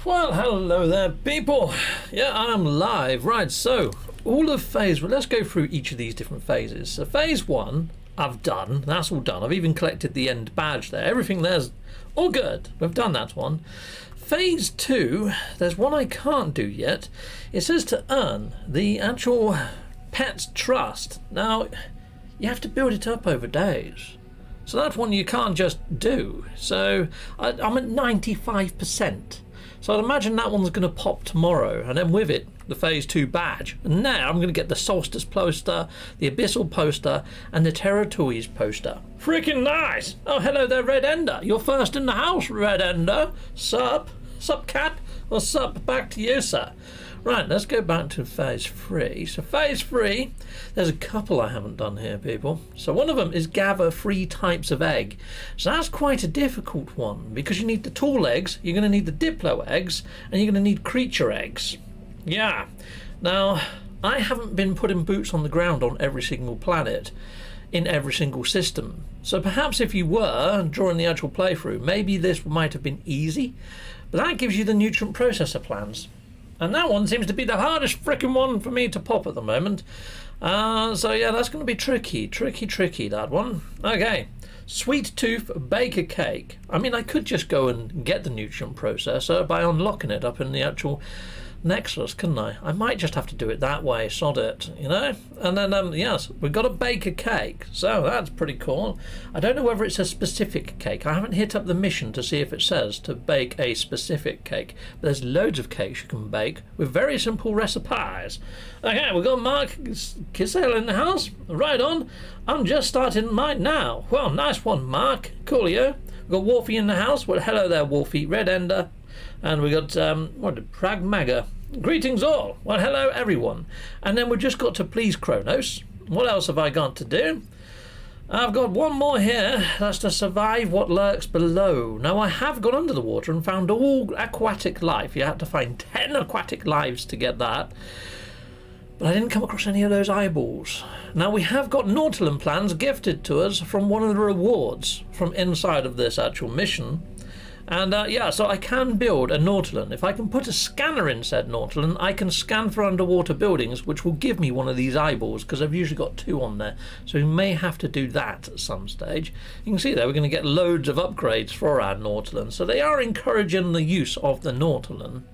Well, hello there, people. Yeah, I'm live. Right, so all of phase. Well, let's go through each of these different phases. So phase one, I've done. That's all done. I've even collected the end badge there. Everything there's all good. We've done that one. Phase two, there's one I can't do yet. It says to earn the actual pet's trust. Now, you have to build it up over days. So that's one you can't just do. So I'm at 95%. So I'd imagine that one's going to pop tomorrow, and then with it, the Phase 2 badge. And now I'm going to get the Solstice poster, the Abyssal poster, and the Territories poster. Freaking nice! Oh, hello there, Red Ender. You're first in the house, Red Ender. Sup? Sup, cat? Or sup, back to you, sir. Right, let's go back to Phase 3. So Phase 3, there's a couple I haven't done here, people. So one of them is gather 3 types of egg. So that's quite a difficult one, because you need the tall eggs, you're going to need the Diplo eggs, and you're going to need creature eggs. Yeah. Now, I haven't been putting boots on the ground on every single planet, in every single system. So perhaps if you were, during the actual playthrough, maybe this might have been easy, but that gives you the nutrient processor plans. And that one seems to be the hardest frickin' one for me to pop at the moment. So yeah, that's going to be tricky, that one. Okay, Sweet Tooth Baker Cake. I mean, I could just go and get the nutrient processor by unlocking it up in the actual Nexus, couldn't I? I might just have to do it that way, sod it, you know? And then, yes, we've got to bake a cake, so that's pretty cool. I don't know whether it's a specific cake. I haven't hit up the mission to see if it says to bake a specific cake, but there's loads of cakes you can bake with very simple recipes. Okay, we've got Mark Kissel in the house. Right on. I'm just starting mine now. Well, nice one, Mark. Coolio. We've got Wolfie in the house. Well, hello there, Wolfie. Red Ender. And we got Pragmaga. Greetings all. Well, hello everyone. And then we've just got to please Kronos. What else have I got to do? I've got one more here. That's to survive what lurks below. Now, I have gone under the water and found all aquatic life. You had to find 10 aquatic lives to get that. But I didn't come across any of those eyeballs. Now, we have got Nautilin plans gifted to us from one of the rewards from inside of this actual mission. And yeah, so I can build a Nautilin. If I can put a scanner in said Nautilin, I can scan for underwater buildings, which will give me one of these eyeballs, because I've usually got 2 on there. So we may have to do that at some stage. You can see there, we're going to get loads of upgrades for our Nautilin. So they are encouraging the use of the Nautilin.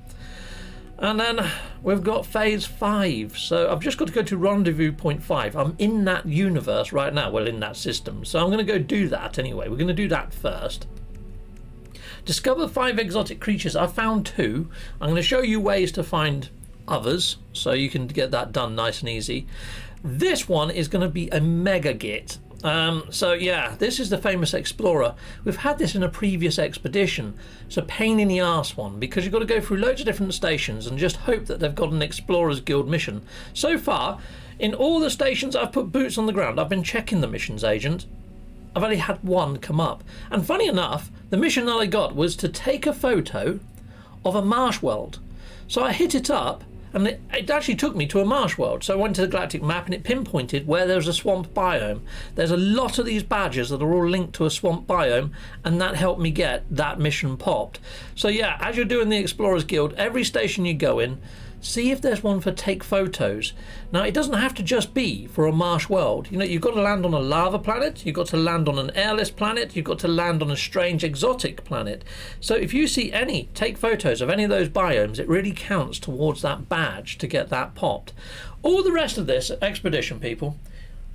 And then we've got Phase 5. So I've just got to go to Rendezvous Point 5. I'm in that universe right now, well, in that system. So I'm going to go do that anyway. We're going to do that first. Discover 5 exotic creatures. I found 2. I'm going to show you ways to find others, so you can get that done nice and easy. This one is going to be a mega git. So yeah, this is the famous explorer. We've had this in a previous expedition. It's a pain in the arse one, because you've got to go through loads of different stations and just hope that they've got an Explorers Guild mission. So far, in all the stations I've put boots on the ground, I've been checking the missions agent. I've only had 1 come up. And funny enough, the mission that I got was to take a photo of a marsh world. So I hit it up, and it actually took me to a marsh world. So I went to the galactic map, and it pinpointed where there's a swamp biome. There's a lot of these badges that are all linked to a swamp biome, and that helped me get that mission popped. So yeah, as you're doing the Explorers Guild, every station you go in, see if there's one for take photos. Now, it doesn't have to just be for a marsh world. You know, you've got to land on a lava planet, you've got to land on an airless planet, you've got to land on a strange exotic planet. So if you see any, take photos of any of those biomes, it really counts towards that badge to get that popped. All the rest of this expedition, people,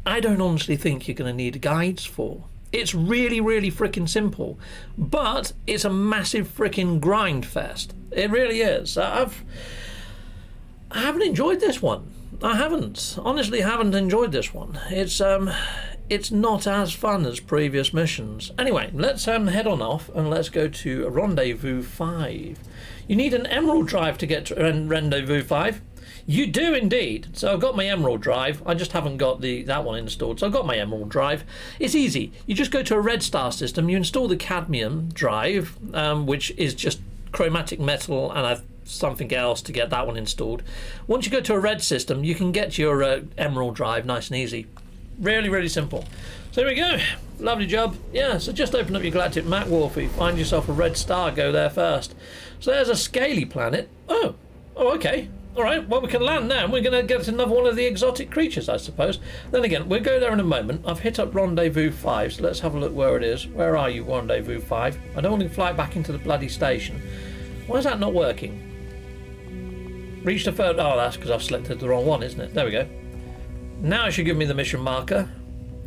I don't honestly think you're going to need guides for. It's really, really freaking simple, but it's a massive freaking grind fest. It really is. I haven't enjoyed this one. I honestly haven't enjoyed this one. It's not as fun as previous missions. Anyway, let's head on off and let's go to Rendezvous 5. You need an emerald drive to get to Rendezvous 5. You do indeed. So I've got my emerald drive. I just haven't got that one installed. So I've got my emerald drive. It's easy. You just go to a red star system. You install the cadmium drive, which is just chromatic metal, and something else to get that one installed. Once you go to a red system, you can get your emerald drive nice and easy. Really, really simple. So here we go. Lovely job. Yeah, so just open up your galactic map, Wolfie. Find yourself a red star. Go there first. So there's a scaly planet. Oh, okay. All right, well, we can land now, and we're going to get another one of the exotic creatures, I suppose. Then again, we'll go there in a moment. I've hit up Rendezvous 5, so let's have a look where it is. Where are you, Rendezvous 5? I don't want to fly back into the bloody station. Why is that not working? Reach the third... Oh, that's because I've selected the wrong one, isn't it? There we go. Now it should give me the mission marker.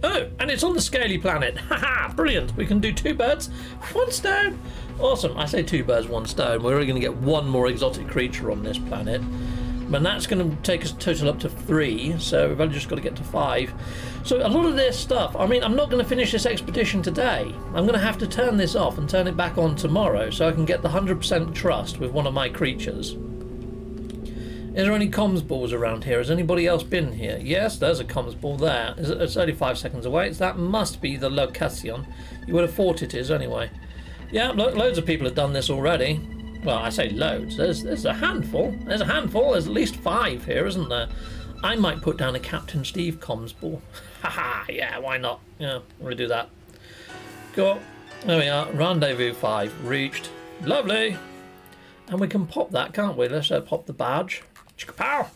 Oh, and it's on the scaly planet. Haha, brilliant. We can do 2 birds, 1 stone. Awesome. I say 2 birds, 1 stone. We're only going to get 1 more exotic creature on this planet. And that's going to take us total up to 3, so we've only just got to get to 5. So a lot of this stuff, I mean, I'm not going to finish this expedition today. I'm going to have to turn this off and turn it back on tomorrow so I can get the 100% trust with one of my creatures. Is there any comms balls around here? Has anybody else been here? Yes, there's a comms ball there. It's only 5 seconds away. So that must be the location. You would have thought it is anyway. Yeah, loads of people have done this already. Well, I say loads. There's a handful. There's a handful. There's at least 5 here, isn't there? I might put down a Captain Steve comms ball. Haha, yeah, why not? Yeah, we'll do that. Cool. There we are. Rendezvous 5 reached. Lovely. And we can pop that, can't we? Let's pop the badge. Chicka-pow!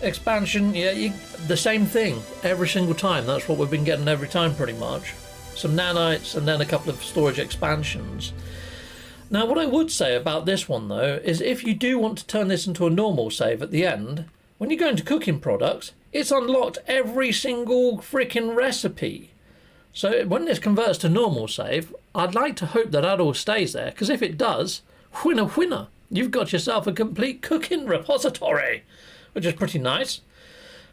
Expansion, yeah, the same thing every single time. That's what we've been getting every time, pretty much. Some nanites and then a couple of storage expansions. Now, what I would say about this one, though, is if you do want to turn this into a normal save at the end, when you go into cooking products, it's unlocked every single freaking recipe. So when this converts to normal save, I'd like to hope that that all stays there, because if it does, winner, winner. You've got yourself a complete cooking repository, which is pretty nice.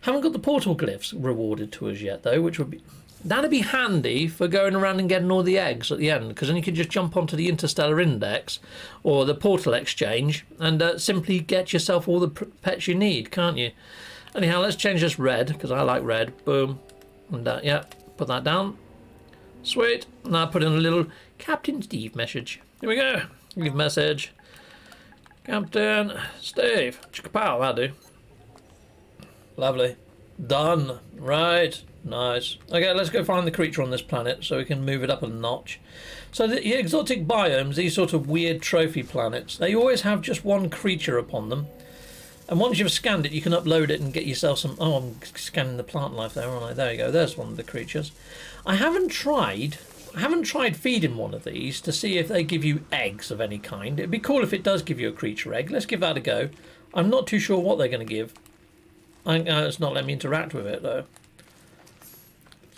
Haven't got the portal glyphs rewarded to us yet, though, which would be... That'd be handy for going around and getting all the eggs at the end, because then you could just jump onto the Interstellar Index or the Portal Exchange and simply get yourself all the pets you need, can't you? Anyhow, let's change this red, because I like red. Boom. And yeah, put that down. Sweet. Now put in a little Captain Steve message. Here we go. Leave message. Captain Steve. Chicka-pow, that'll do. Lovely. Done. Right. Nice. Okay, let's go find the creature on this planet so we can move it up a notch. So the exotic biomes, these sort of weird trophy planets, they always have just one creature upon them. And once you've scanned it, you can upload it and get yourself some... Oh, I'm scanning the plant life there, aren't I? There you go. There's one of the creatures. I haven't tried feeding one of these to see if they give you eggs of any kind. It'd be cool if it does give you a creature egg. Let's give that a go. I'm not too sure what they're going to give. It's not letting me interact with it, though.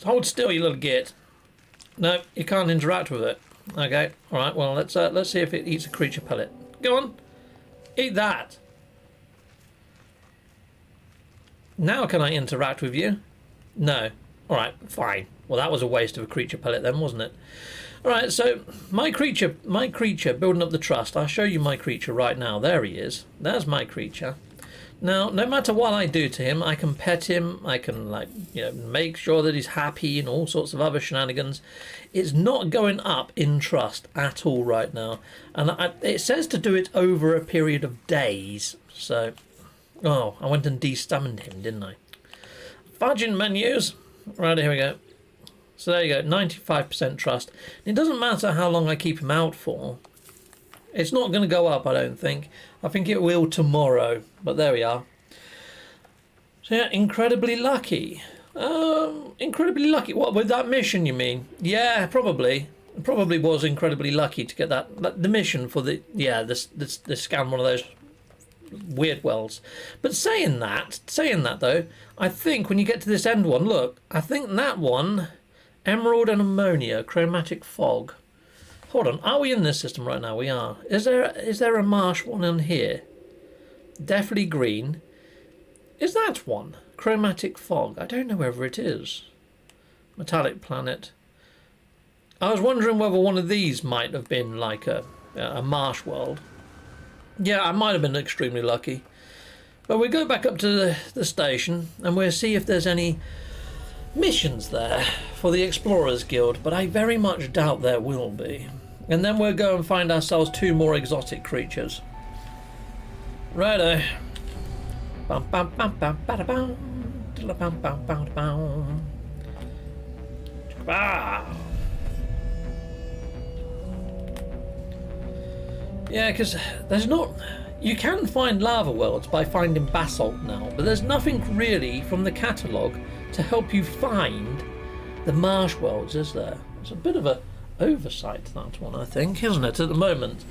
Hold still, you little git. No, you can't interact with it. Okay, all right. Well, let's see if it eats a creature pellet. Go on, eat that. Now can I interact with you? No. All right, fine. Well, that was a waste of a creature pellet then, wasn't it? All right. So my creature, building up the trust. I'll show you my creature right now. There he is. There's my creature. Now, no matter what I do to him, I can pet him, I can, like, you know, make sure that he's happy and all sorts of other shenanigans. It's not going up in trust at all right now. And it says to do it over a period of days. So, oh, I went and de-summoned him, didn't I? Fudging menus. Right, here we go. So there you go, 95% trust. It doesn't matter how long I keep him out for. It's not going to go up, I don't think. I think it will tomorrow, but there we are. So yeah, incredibly lucky. Incredibly lucky. What, with that mission, you mean? Yeah, probably. Probably was incredibly lucky to get that the mission for the scan one of those weird wells. But saying that though, I think when you get to this end one, look, I think that one, emerald and ammonia, chromatic fog. Hold on, are we in this system right now? We are. Is there a marsh one in here? Definitely green. Is that one? Chromatic fog. I don't know whether it is. Metallic planet. I was wondering whether one of these might have been like a marsh world. Yeah, I might have been extremely lucky. But we go back up to the station and we'll see if there's any missions there for the Explorers Guild, but I very much doubt there will be. And then we'll go and find ourselves 2 more exotic creatures. Righto. Bum, bum, bum, bum, bada, bum. Yeah, because there's not... You can find lava worlds by finding basalt now, but there's nothing really from the catalogue to help you find the marsh worlds, is there? It's a bit of a oversight, that one, I think, isn't it, at the moment?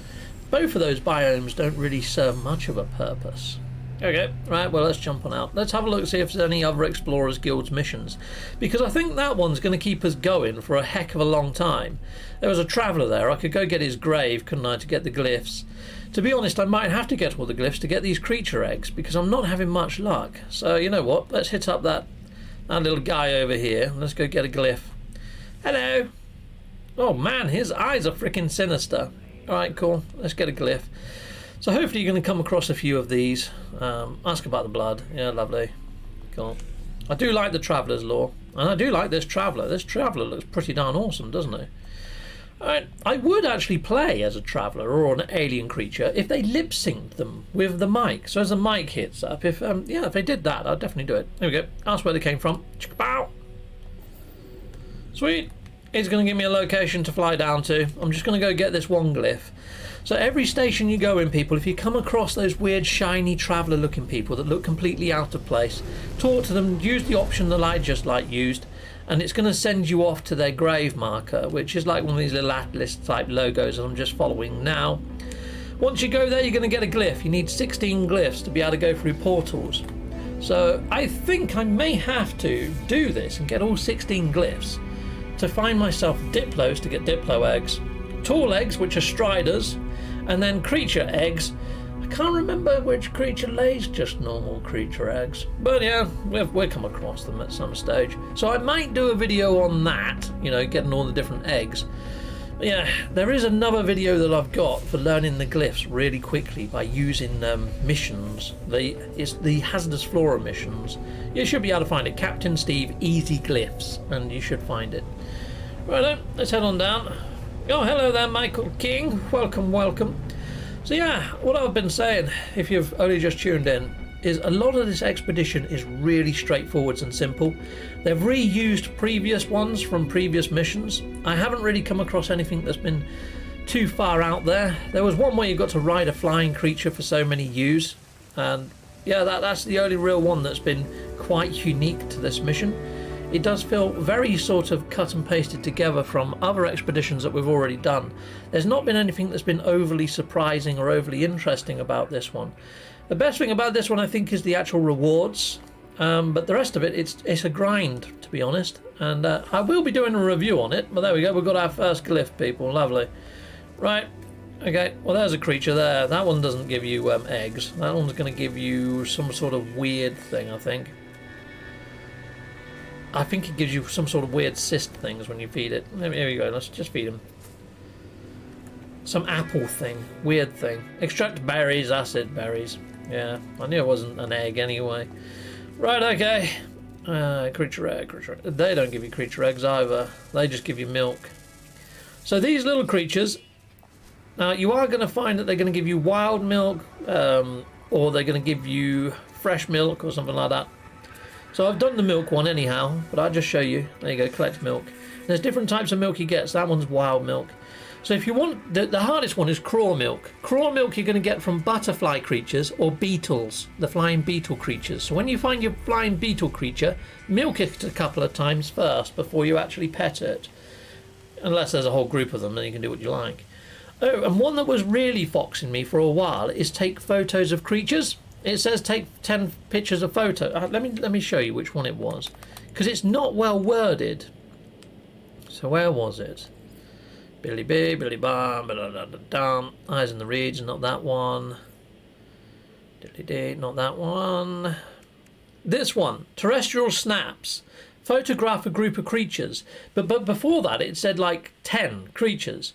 Both of those biomes don't really serve much of a purpose. Okay, right, well, let's jump on out. Let's have a look, see if there's any other Explorers Guild's missions, because I think that one's going to keep us going for a heck of a long time. There was a traveller there. I could go get his grave, couldn't I, to get the glyphs. To be honest, I might have to get all the glyphs to get these creature eggs, because I'm not having much luck. So, you know what, let's hit up that little guy over here. Let's go get a glyph. Hello! Oh man, his eyes are freaking sinister. Alright, cool. Let's get a glyph. So hopefully you're going to come across a few of these. Ask about the blood. Yeah, lovely. Cool. I do like the Traveller's Lore. And I do like this Traveller. This Traveller looks pretty darn awesome, doesn't he? Alright, I would actually play as a Traveller or an alien creature if they lip-synced them with the mic. So as the mic hits up, if they did that, I'd definitely do it. There we go. Ask where they came from. Chicka-pow! Sweet. It's going to give me a location to fly down to. I'm just going to go get this one glyph. So every station you go in, people, if you come across those weird shiny traveller looking people that look completely out of place, talk to them, use the option that I just used, and it's going to send you off to their grave marker, which is like one of these little Atlas type logos that I'm just following now. Once you go there, you're going to get a glyph. You need 16 glyphs to be able to go through portals. So I think I may have to do this and get all 16 glyphs to find myself Diplos to get Diplo eggs, tall eggs, which are Striders, and then creature eggs. I can't remember which creature lays just normal creature eggs, but yeah, we'll come across them at some stage. So I might do a video on that, you know, getting all the different eggs. But yeah, there is another video that I've got for learning the glyphs really quickly by using missions. It's the Hazardous Flora missions. You should be able to find it. Captain Steve Easy Glyphs, and you should find it. Right, let's head on down. Oh, hello there, Michael King. Welcome, welcome. So yeah, what I've been saying, if you've only just tuned in, is a lot of this expedition is really straightforward and simple. They've reused previous ones from previous missions. I haven't really come across anything that's been too far out there. There was one where you got to ride a flying creature for so many U's, and yeah, that's the only real one that's been quite unique to this mission. It does feel very sort of cut and pasted together from other expeditions that we've already done. There's not been anything that's been overly surprising or overly interesting about this one. The best thing about this one, I think, is the actual rewards. But the rest of it, it's a grind, to be honest. And I will be doing a review on it. But there we go, we've got our first glyph, people. Lovely. Right. Okay, well, there's a creature there. That one doesn't give you eggs. That one's going to give you some sort of weird thing, I think. I think it gives you some sort of weird cyst things when you feed it. There we go, let's just feed him. Some apple thing, weird thing. Extract berries, acid berries. Yeah, I knew it wasn't an egg anyway. Right, okay. Creature egg, creature egg. They don't give you creature eggs either. They just give you milk. So these little creatures, now you are going to find that they're going to give you wild milk, or they're going to give you fresh milk or something like that. So I've done the milk one anyhow, but I'll just show you. There you go, collect milk. There's different types of milk you get. So that one's wild milk. So if you want, the hardest one is craw milk. Craw milk you're going to get from butterfly creatures or beetles, the flying beetle creatures. So when you find your flying beetle creature, milk it a couple of times first before you actually pet it. Unless there's a whole group of them, then you can do what you like. Oh, and one that was really foxing me for a while is take photos of creatures. It says take 10 pictures of photo. Let me show you which one it was, because it's not well worded. So where was it? Billy B, Billy Bam, da-da-da-da-dum. Eyes in the Reeds, not that one. Diddly dee, not that one. This one, terrestrial snaps. Photograph a group of creatures. But before that, it said like 10 creatures.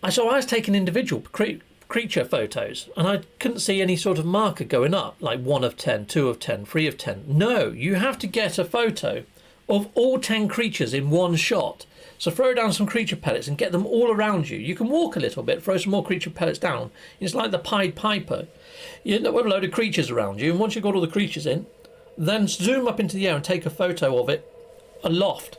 So I was taking individual creature photos, and I couldn't see any sort of marker going up, like 1 of 10, 2 of 10, 3 of 10. No, you have to get a photo of all 10 creatures in one shot. So throw down some creature pellets and get them all around you. You can walk a little bit, throw some more creature pellets down. It's like the Pied Piper. You end up with a load of creatures around you, and once you've got all the creatures in, then zoom up into the air and take a photo of it aloft.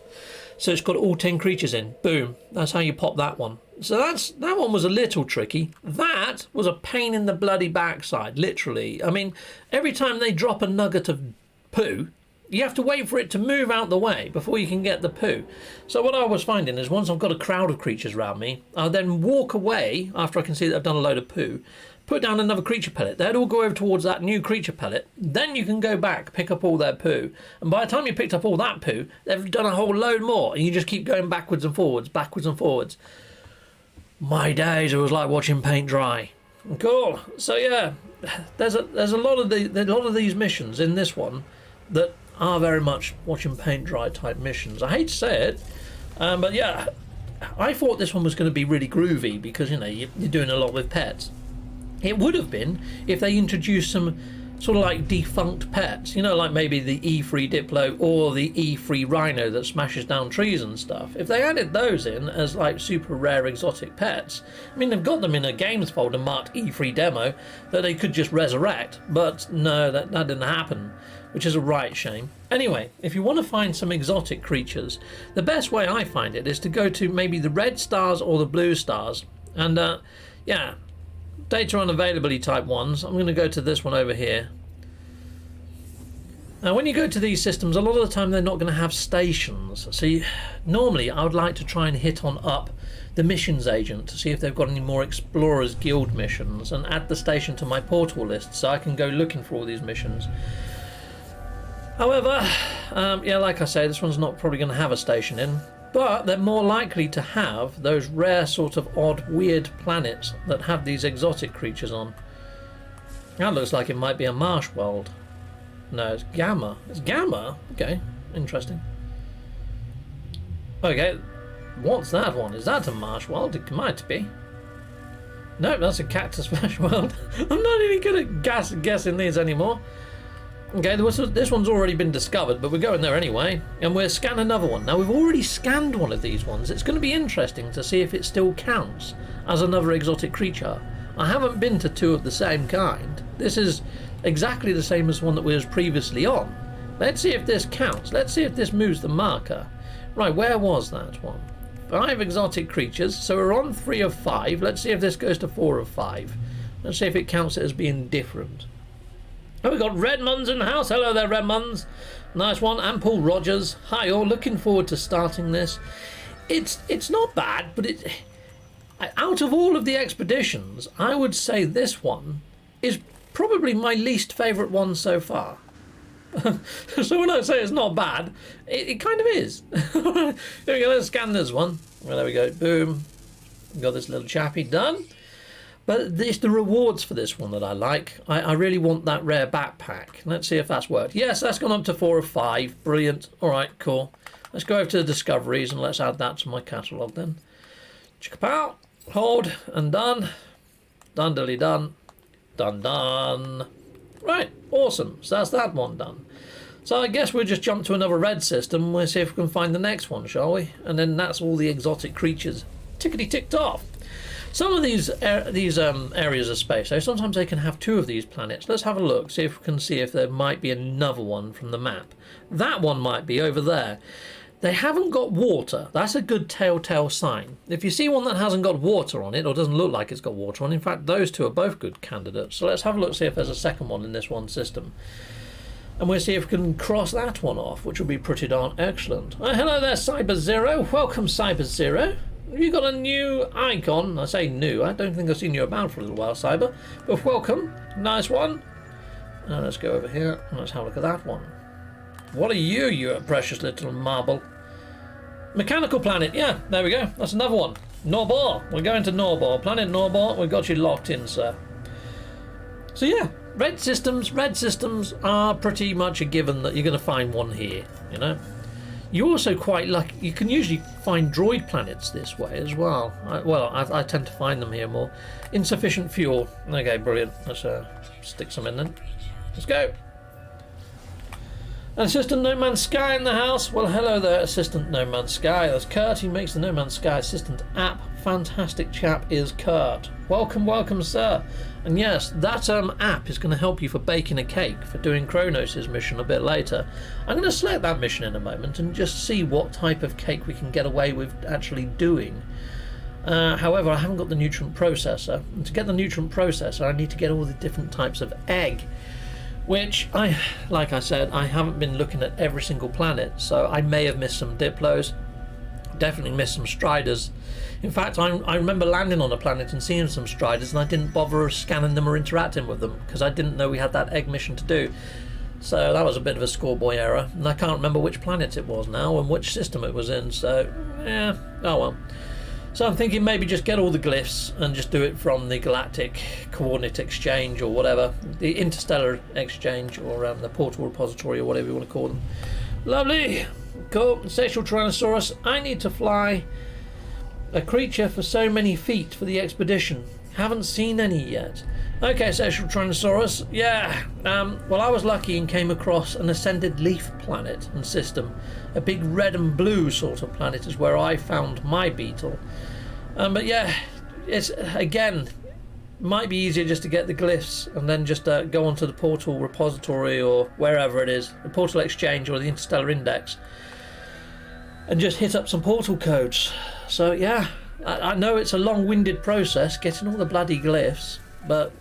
So it's got all 10 creatures in. Boom. That's how you pop that one. So that one was a little tricky. That was a pain in the bloody backside, literally. I mean, every time they drop a nugget of poo, you have to wait for it to move out the way before you can get the poo. So what I was finding is once I've got a crowd of creatures around me, I'll then walk away after I can see that I've done a load of poo, put down another creature pellet. They'd all go over towards that new creature pellet. Then you can go back, pick up all their poo. And by the time you picked up all that poo, they've done a whole load more. And you just keep going backwards and forwards, backwards and forwards. My days, it was like watching paint dry. Cool. So yeah, there's a lot of these missions in this one that are very much watching paint dry type missions. I hate to say it, but yeah, I thought this one was going to be really groovy because, you know, you're doing a lot with pets. It would have been if they introduced some sort of like defunct pets, you know, like maybe the E3 Diplo or the E3 Rhino that smashes down trees and stuff. If they added those in as like super rare exotic pets, I mean, they've got them in a games folder marked E3 Demo that they could just resurrect, but no, that didn't happen, which is a right shame. Anyway, if you want to find some exotic creatures, the best way I find it is to go to maybe the red stars or the blue stars, and yeah, data unavailability type ones. I'm going to go to this one over here. Now when you go to these systems, a lot of the time they're not going to have stations, so normally I would like to try and hit on up the missions agent to see if they've got any more Explorers Guild missions and add the station to my portal list so I can go looking for all these missions. However, yeah, like I say, this one's not probably going to have a station in, but they're more likely to have those rare sort of odd, weird planets that have these exotic creatures on. That looks like it might be a marsh world. No, it's Gamma. It's Gamma? Okay, interesting. Okay, what's that one? Is that a marsh world? It might be. Nope, that's a cactus flash world. I'm not even good at guessing these anymore. Okay, this one's already been discovered, but we're going there anyway, and we'll scan another one. Now, we've already scanned one of these ones. It's going to be interesting to see if it still counts as another exotic creature. I haven't been to two of the same kind. This is exactly the same as one that we was previously on. Let's see if this counts. Let's see if this moves the marker. Right, where was that one? 5 exotic creatures, so we're on 3 of 5. Let's see if this goes to 4 of 5. Let's see if it counts it as being different. Oh, we've got Redmunds in the house. Hello there, Redmunds. Nice one. And Paul Rogers. Hi all. Looking forward to starting this. It's not bad, but out of all of the expeditions, I would say this one is probably my least favourite one so far. So when I say it's not bad, it kind of is. Here we go. Let's scan this one. Well, there we go. Boom. We've got this little chappy done. But it's the rewards for this one that I like. I really want that rare backpack. Let's see if that's worked. Yes, that's gone up to 4 of 5. Brilliant. All right, cool. Let's go over to the discoveries and let's add that to my catalogue then. Chickapow. Hold and done. Done, dilly done. Done, done. Right, awesome. So that's that one done. So I guess we'll just jump to another red system. We'll see if we can find the next one, shall we? And then that's all the exotic creatures tickety ticked off. Some of these areas of space, though, sometimes they can have 2 of these planets. Let's have a look, see if we can see if there might be another one from the map. That one might be over there. They haven't got water. That's a good telltale sign. If you see one that hasn't got water on it, or doesn't look like it's got water on it, in fact, those 2 are both good candidates. So let's have a look, see if there's a second one in this one system. And we'll see if we can cross that one off, which will be pretty darn excellent. Oh, hello there, Cyber Zero. Welcome, Cyber Zero. You got a new icon. I say new. I don't think I've seen you about for a little while, Cyber. But welcome. Nice one. Now let's go over here and let's have a look at that one. What are you, you precious little marble? Mechanical planet. Yeah, there we go. That's another one. Norbor. We're going to Norbor. Planet Norbor. We've got you locked in, sir. So yeah, red systems are pretty much a given that you're going to find one here, you know. You're also quite lucky. You can usually find droid planets this way as well. I tend to find them here more. Insufficient fuel. Okay, brilliant. Let's stick some in then. Let's go. Assistant No Man's Sky in the house. Well, hello there, Assistant No Man's Sky. That's Kurt. He makes the No Man's Sky Assistant app fantastic chap is Kurt. Welcome, welcome, sir. And yes, that app is going to help you for baking a cake for doing Kronos' mission a bit later. I'm going to select that mission in a moment and just see what type of cake we can get away with actually doing. However, I haven't got the nutrient processor, and to get the nutrient processor I need to get all the different types of egg, which like I said, I haven't been looking at every single planet, so I may have missed some Diplos, definitely missed some Striders. In fact, I remember landing on a planet and seeing some Striders, and I didn't bother scanning them or interacting with them because I didn't know we had that egg mission to do. So that was a bit of a schoolboy error, and I can't remember which planet it was now and which system it was in, so yeah, oh well. So I'm thinking maybe just get all the glyphs and just do it from the galactic coordinate exchange or whatever, the interstellar exchange, or the portal repository or whatever you want to call them. Lovely, cool. Sexual Tyrannosaurus, I need to fly a creature for so many feet for the expedition. Haven't seen any yet. Okay, Sexual Tyrannosaurus, yeah. Well, I was lucky and came across an ascended leaf planet and system. A big red and blue sort of planet is where I found my beetle. But yeah, it's again, might be easier just to get the glyphs and then just go onto the portal repository or wherever it is, the portal exchange or the interstellar index, and just hit up some portal codes. So yeah, I know it's a long-winded process getting all the bloody glyphs, but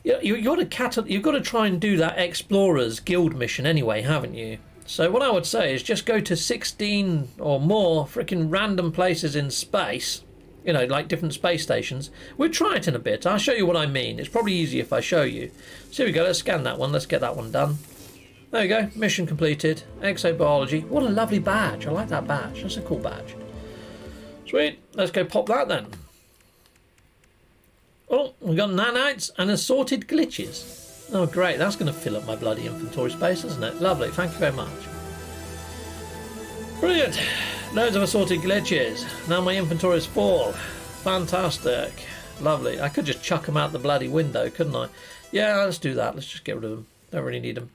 you've got to try and do that Explorers Guild mission anyway, haven't you? So what I would say is just go to 16 or more freaking random places in space, you know, like different space stations. We'll try it in a bit. I'll show you what I mean. It's probably easier if I show you. So here we go. Let's scan that one. Let's get that one done. There we go. Mission completed. EXOBIOLOGY. What a lovely badge. I like that badge. That's a cool badge. Sweet. Let's go pop that then. Oh, we've got nanites and assorted glitches. Oh, great. That's going to fill up my bloody inventory space, isn't it? Lovely. Thank you very much. Brilliant. Loads of assorted glitches. Now my inventory is full. Fantastic. Lovely. I could just chuck them out the bloody window, couldn't I? Yeah, let's do that. Let's just get rid of them. Don't really need them.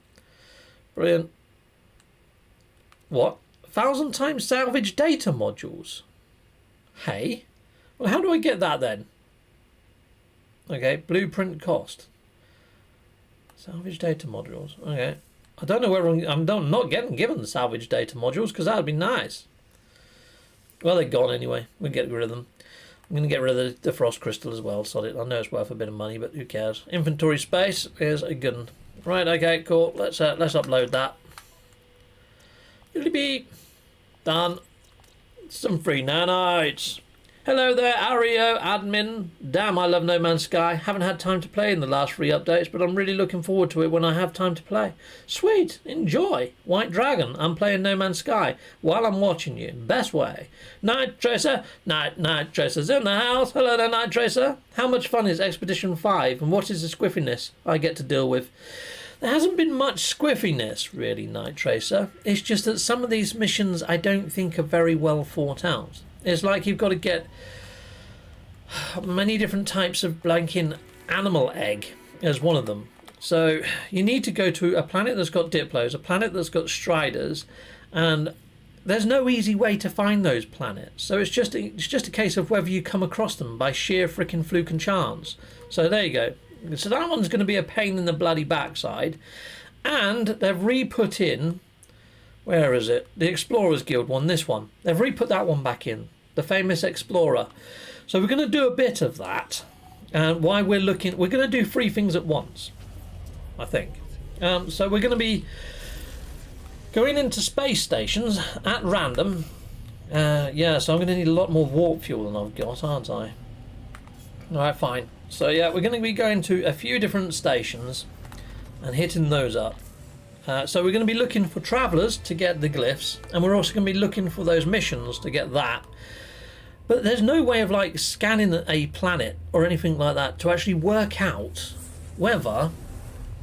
Brilliant. What? 1,000 times salvage data modules? Hey? Well, how do I get that then? Okay, blueprint cost. Salvage data modules. Okay. I don't know where I'm not getting given the salvage data modules because that would be nice. Well, they're gone anyway. We'll get rid of them. I'm going to get rid of the frost crystal as well. So I know it's worth a bit of money, but who cares? Inventory space is a good one. Right, okay, cool. Let's upload that. It'll be done. Some free nanites. Hello there, Ario, admin. Damn, I love No Man's Sky. Haven't had time to play in the last 3 updates, but I'm really looking forward to it when I have time to play. Sweet, enjoy. White Dragon, I'm playing No Man's Sky while I'm watching you. Best way. Night Tracer, Night Tracer's in the house. Hello there, Night Tracer. How much fun is Expedition 5, and what is the squiffiness I get to deal with? There hasn't been much squiffiness, really, Night Tracer. It's just that some of these missions I don't think are very well thought out. It's like you've got to get many different types of blanking animal egg as one of them. So you need to go to a planet that's got Diplos, a planet that's got Striders, and there's no easy way to find those planets. So it's just a case of whether you come across them by sheer freaking fluke and chance. So there you go. So that one's going to be a pain in the bloody backside. And they've re-put in... Where is it? The Explorers Guild one, this one. They've re-put that one back in. The famous Explorer. So we're going to do a bit of that. And why we're going to do 3 things at once, I think. So we're going to be going into space stations at random. Yeah, so I'm going to need a lot more warp fuel than I've got, aren't I? Alright, fine. So yeah, we're going to be going to a few different stations and hitting those up. So we're going to be looking for travellers to get the glyphs, and we're also going to be looking for those missions to get that. But there's no way of like scanning a planet or anything like that to actually work out whether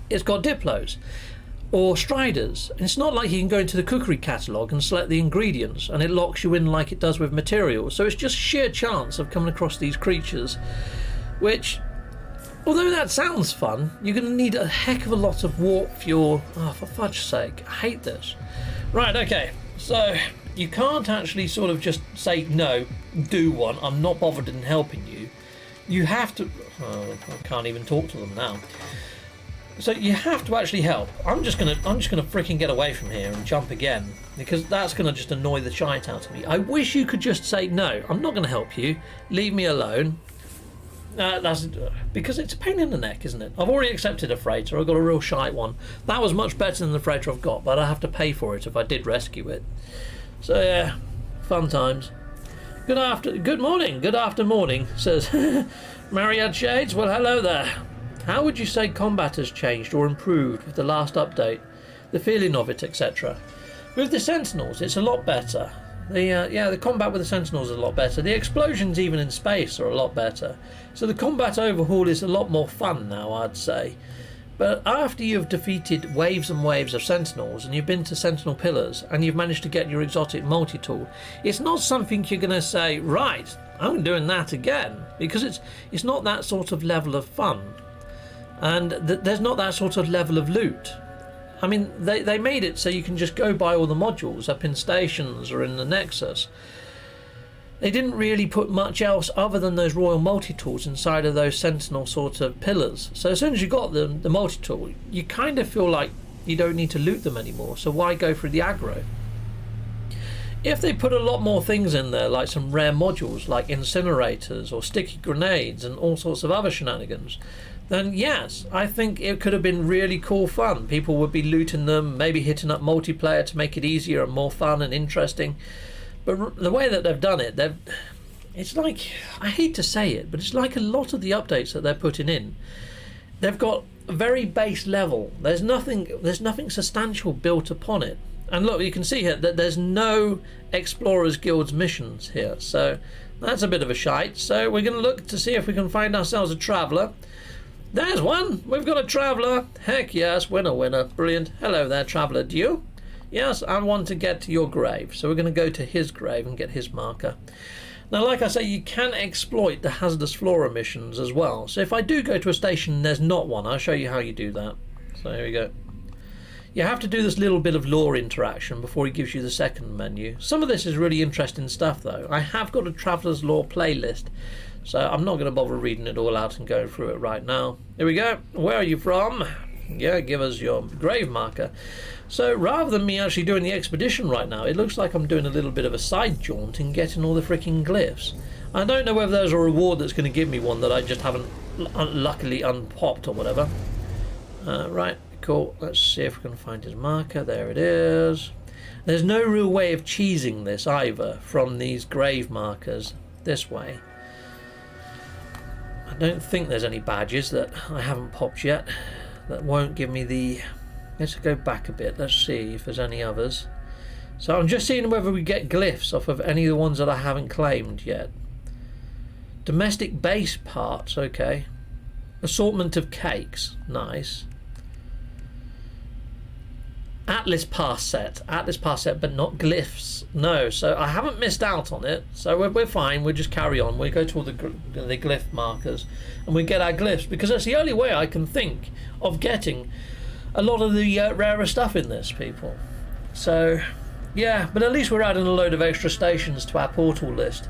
it's got Diplos or Striders. And it's not like you can go into the cookery catalogue and select the ingredients and it locks you in like it does with materials. So it's just sheer chance of coming across these creatures, which... Although that sounds fun, you're going to need a heck of a lot of warp fuel. Oh, for fudge's sake, I hate this. Right, okay, so you can't actually sort of just say no do one. I'm not bothered in helping you. You have to... Oh, I can't even talk to them now. So you have to actually help. I'm just gonna freaking get away from here and jump again, because that's gonna just annoy the shite out of me. I wish you could just say, no, I'm not gonna help you. Leave me alone. That's because it's a pain in the neck, isn't it? I've already accepted a freighter. I've got a real shite one. That was much better than the freighter I've got, but I have to pay for it if I did rescue it. So yeah, fun times. Good morning, says Mariad Shades. Well, hello there. How would you say combat has changed or improved with the last update? The feeling of it, etc. With the Sentinels, it's a lot better. The combat with the Sentinels is a lot better. The explosions, even in space, are a lot better. So the combat overhaul is a lot more fun now, I'd say. But after you've defeated waves and waves of Sentinels, and you've been to Sentinel pillars, and you've managed to get your exotic multi-tool, it's not something you're going to say, right, I'm doing that again, because it's not that sort of level of fun. And there's not that sort of level of loot. I mean, they made it so you can just go buy all the modules up in stations or in the Nexus. They didn't really put much else other than those royal multi-tools inside of those Sentinel sort of pillars. So as soon as you got the multi-tool, you kind of feel like you don't need to loot them anymore. So why go through the aggro? If they put a lot more things in there, like some rare modules like incinerators or sticky grenades and all sorts of other shenanigans, then yes, I think it could have been really cool fun. People would be looting them, maybe hitting up multiplayer to make it easier and more fun and interesting. But the way that they've done it, it's like, I hate to say it, but it's like a lot of the updates that they're putting in. They've got a very base level. There's nothing substantial built upon it. And look, you can see here that there's no Explorers Guild's missions here. So that's a bit of a shite. So we're going to look to see if we can find ourselves a traveller. There's one. We've got a traveller. Heck yes, winner. Brilliant. Hello there, traveller. Do you? Yes, I want to get to your grave. So we're going to go to his grave and get his marker. Now, like I say, you can exploit the hazardous flora missions as well. So if I do go to a station and there's not one, I'll show you how you do that. So here we go. You have to do this little bit of lore interaction before he gives you the second menu. Some of this is really interesting stuff, though. I have got a Traveller's Lore playlist, so I'm not going to bother reading it all out and going through it right now. Here we go. Where are you from? Yeah, give us your grave marker. So rather than me actually doing the expedition right now, it looks like I'm doing a little bit of a side jaunt and getting all the freaking glyphs. I don't know whether there's a reward that's going to give me one that I just haven't luckily unpopped or whatever. Right, cool. Let's see if we can find his marker. There it is. There's no real way of cheesing this either from these grave markers this way. I don't think there's any badges that I haven't popped yet that won't give me the... Let's go back a bit. Let's see if there's any others. So I'm just seeing whether we get glyphs off of any of the ones that I haven't claimed yet. Domestic base parts, okay. Assortment of cakes, nice. Atlas pass set, but not glyphs. No, so I haven't missed out on it. So we're fine. We'll just carry on. We go to all the glyph markers, and we get our glyphs, because that's the only way I can think of getting a lot of the rarer stuff in this, people. So yeah, but at least we're adding a load of extra stations to our portal list.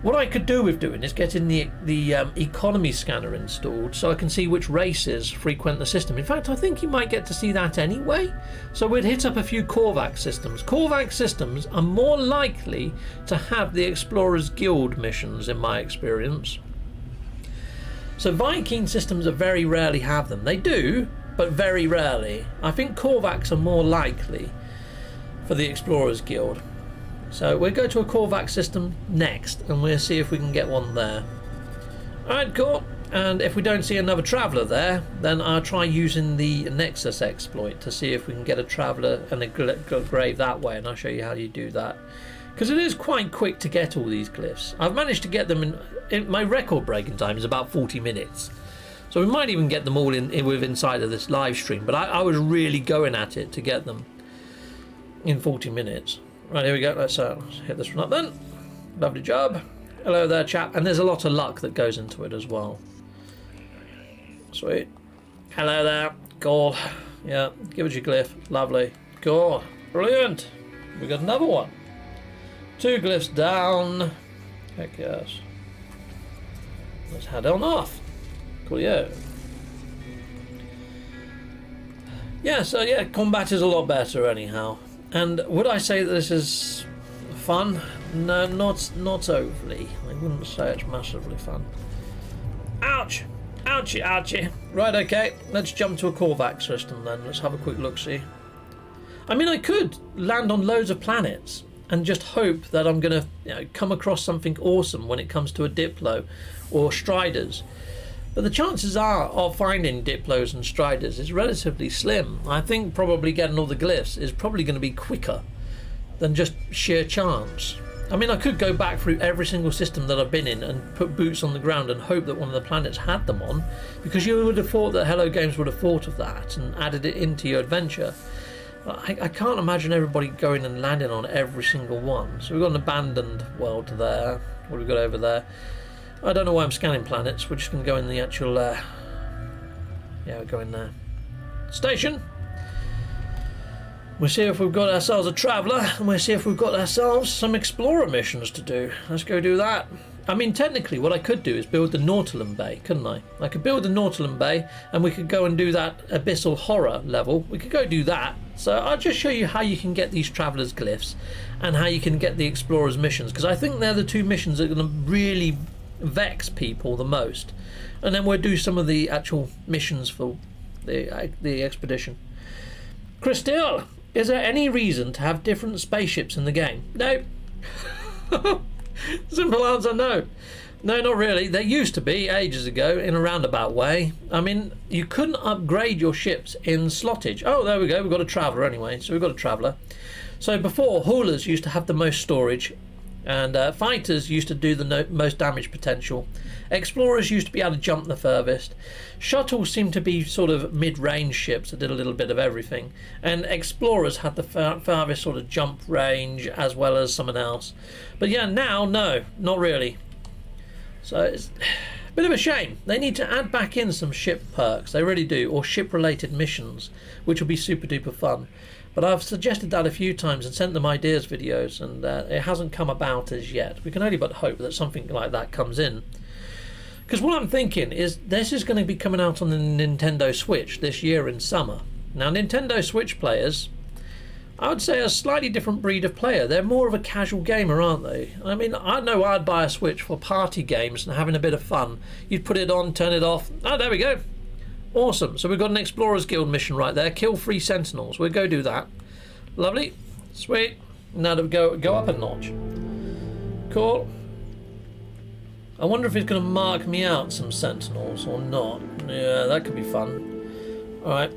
What I could do with doing is getting the economy scanner installed so I can see which races frequent the system. In fact, I think you might get to see that anyway. So we'd hit up a few Korvax systems. Korvax systems are more likely to have the Explorers Guild missions, in my experience. So Viking systems are very rarely have them. They do, but very rarely. I think Korvax are more likely for the Explorers Guild. So we'll go to a Korvax system next, and we'll see if we can get one there. Alright, cool. And if we don't see another traveller there, then I'll try using the Nexus exploit to see if we can get a traveller and a grave that way, and I'll show you how you do that. Because it is quite quick to get all these glyphs. I've managed to get them in my record breaking time is about 40 minutes. So we might even get them all inside of this live stream, but I was really going at it to get them in 40 minutes. Right, here we go. Let's hit this one up then. Lovely job. Hello there, chap. And there's a lot of luck that goes into it as well. Sweet. Hello there. Cool. Yeah, give us your glyph. Lovely. Cool. Brilliant. We got another one. 2 glyphs down. Heck yes. Let's head on off. Coolio. Yeah, so yeah, combat is a lot better anyhow. And would I say that this is fun? No, not overly. I wouldn't say it's massively fun. Ouch! Ouchie, ouchie. Right, okay, let's jump to a Korvax system then. Let's have a quick look-see. I mean, I could land on loads of planets and just hope that I'm going to come across something awesome when it comes to a Diplo or Striders. But the chances are of finding Diplos and Striders is relatively slim. I think probably getting all the glyphs is probably going to be quicker than just sheer chance. I mean, I could go back through every single system that I've been in and put boots on the ground and hope that one of the planets had them on, because you would have thought that Hello Games would have thought of that and added it into your adventure. I can't imagine everybody going and landing on every single one. So we've got an abandoned world there. What have we got over there? I don't know why I'm scanning planets. We're just going to go in the actual... yeah, we'll go in there. Station! We'll see if we've got ourselves a traveller, and we'll see if we've got ourselves some explorer missions to do. Let's go do that. I mean, technically, what I could do is build the Nautilum Bay, couldn't I? I could build the Nautilum Bay, and we could go and do that Abyssal Horror level. We could go do that. So I'll just show you how you can get these Travellers glyphs, and how you can get the Explorers missions, because I think they're the two missions that are going to really vex people the most. And then we'll do some of the actual missions for the expedition. Christelle, is there any reason to have different spaceships in the game? No. Simple answer, no. No, not really. There used to be ages ago in a roundabout way. I mean, you couldn't upgrade your ships in slottage. Oh, there we go. We've got a traveller anyway. So we've got a traveller. So before, haulers used to have the most storage, and fighters used to do the most damage potential. Explorers used to be able to jump the furthest. Shuttles seemed to be sort of mid-range ships that did a little bit of everything. And explorers had the farthest sort of jump range as well as someone else. But yeah, now, no, not really. So it's a bit of a shame. They need to add back in some ship perks, they really do, or ship-related missions, which will be super duper fun. But I've suggested that a few times and sent them ideas videos, and it hasn't come about as yet. We can only but hope that something like that comes in. Because what I'm thinking is this is going to be coming out on the Nintendo Switch this year in summer. Now, Nintendo Switch players, I would say, are a slightly different breed of player. They're more of a casual gamer, aren't they? I mean, I know I'd buy a Switch for party games and having a bit of fun. You'd put it on, turn it off. Oh, there we go. Awesome. So we've got an Explorers Guild mission right there. Kill 3 Sentinels. We'll go do that. Lovely. Sweet. Now to go up a notch. Cool. I wonder if it's going to mark me out some Sentinels or not. Yeah, that could be fun. Alright.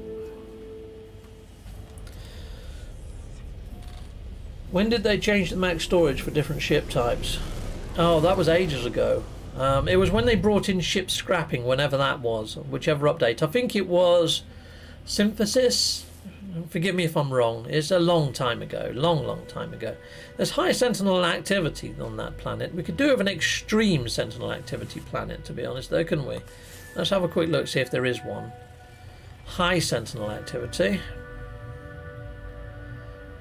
When did they change the max storage for different ship types? Oh, that was ages ago. It was when they brought in ship scrapping, whenever that was, whichever update. I think it was Synthesis. Forgive me if I'm wrong. It's a long time ago. Long time ago. There's high Sentinel activity on that planet. We could do with an extreme Sentinel activity planet, to be honest, though, couldn't we? Let's have a quick look, see if there is one. High Sentinel activity.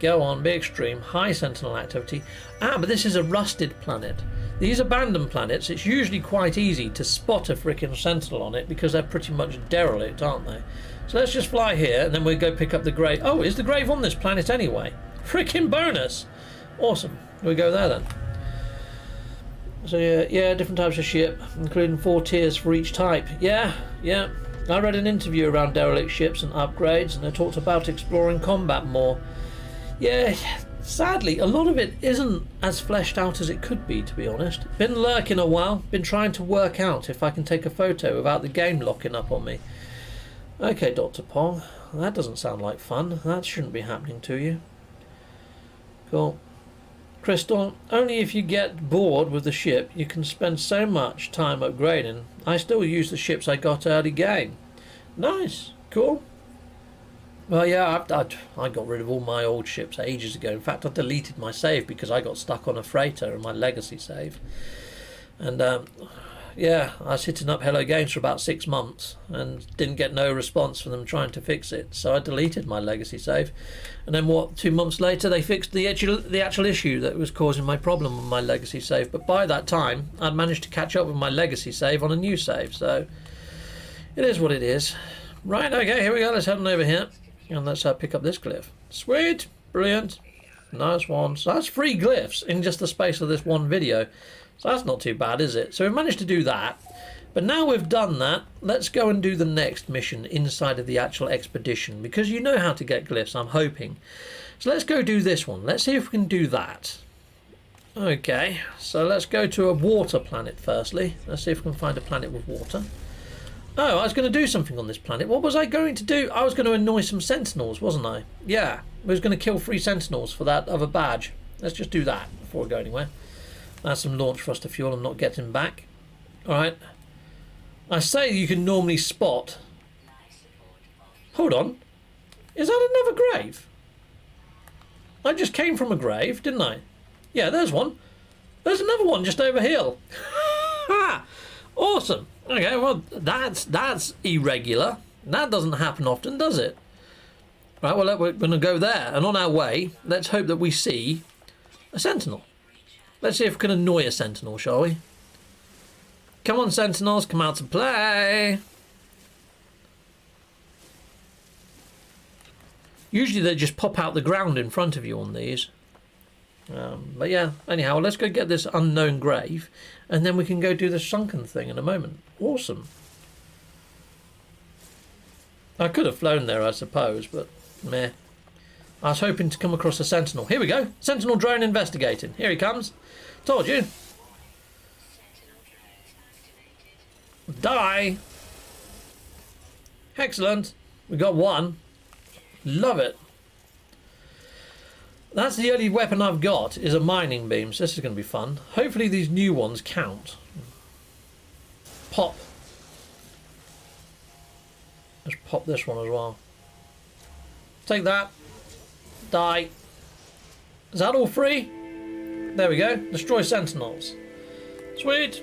Go on, be extreme. High Sentinel activity. Ah, but this is a rusted planet. These abandoned planets, it's usually quite easy to spot a frickin' Sentinel on it because they're pretty much derelict, aren't they? So let's just fly here and then we'll go pick up the grave. Oh, is the grave on this planet anyway? Frickin' bonus! Awesome. We'll go there then. So yeah, different types of ship, including 4 tiers for each type. Yeah. I read an interview around derelict ships and upgrades, and they talked about exploring combat more. Yeah, sadly, a lot of it isn't as fleshed out as it could be, to be honest. Been lurking a while, been trying to work out if I can take a photo without the game locking up on me. Okay, Dr. Pong, that doesn't sound like fun. That shouldn't be happening to you. Cool. Crystal, only if you get bored with the ship, you can spend so much time upgrading. I still use the ships I got early game. Nice, cool. Well, yeah, I got rid of all my old ships ages ago. In fact, I deleted my save because I got stuck on a freighter in my legacy save. And yeah, I was hitting up Hello Games for about 6 months and didn't get no response from them trying to fix it. So I deleted my legacy save. And then 2 months later they fixed the actual issue that was causing my problem with my legacy save. But by that time I'd managed to catch up with my legacy save on a new save. So it is what it is. Right, okay, here we go. Let's head on over here and let's pick up this glyph. Sweet, brilliant, nice one. So that's 3 glyphs in just the space of this one video. So that's not too bad, is it? So we've managed to do that. But now we've done that, let's go and do the next mission inside of the actual expedition. Because you know how to get glyphs, I'm hoping. So let's go do this one. Let's see if we can do that. Okay, so let's go to a water planet firstly. Let's see if we can find a planet with water. Oh, I was going to do something on this planet. What was I going to do? I was going to annoy some sentinels, wasn't I? Yeah, I was going to kill 3 sentinels for that other badge. Let's just do that before we go anywhere. That's some launch thruster fuel I'm not getting back. Alright. I say you can normally spot... Hold on. Is that another grave? I just came from a grave, didn't I? Yeah, there's one. There's another one just over here. Awesome. Okay, well, that's irregular. That doesn't happen often, does it? Right, well, we're going to go there. And on our way, let's hope that we see a sentinel. Let's see if we can annoy a sentinel, shall we? Come on, sentinels, come out to play. Usually they just pop out the ground in front of you on these. But yeah, anyhow, let's go get this unknown grave and then we can go do the sunken thing in a moment. Awesome. I could have flown there, I suppose, but meh. I was hoping to come across a sentinel. Here we go. Sentinel drone investigating. Here he comes. Told you. Die. Excellent. We got one. Love it. That's the only weapon I've got, is a mining beam, so this is going to be fun. Hopefully these new ones count. Pop. Let's pop this one as well. Take that. Die. Is that all 3? There we go. Destroy sentinels. Sweet.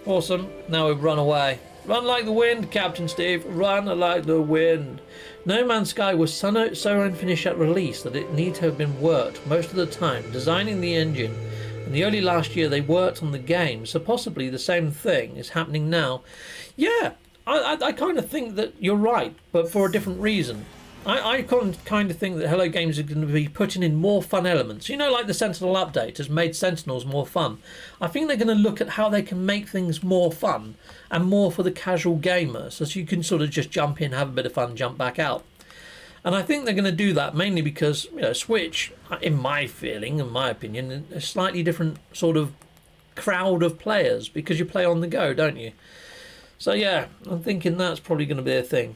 Awesome. Now we run away. Run like the wind, Captain Steve. Run like the wind. No Man's Sky was so unfinished at release that it need to have been worked most of the time, designing the engine. In the early last year they worked on the game, so possibly the same thing is happening now. Yeah, I kind of think that you're right, but for a different reason. I kind of think that Hello Games are going to be putting in more fun elements. You know, like the Sentinel update has made Sentinels more fun. I think they're going to look at how they can make things more fun and more for the casual gamer, so you can sort of just jump in, have a bit of fun, jump back out. And I think they're going to do that mainly because, you know, Switch, in my feeling, in my opinion, a slightly different sort of crowd of players because you play on the go, don't you? So yeah, I'm thinking that's probably going to be a thing.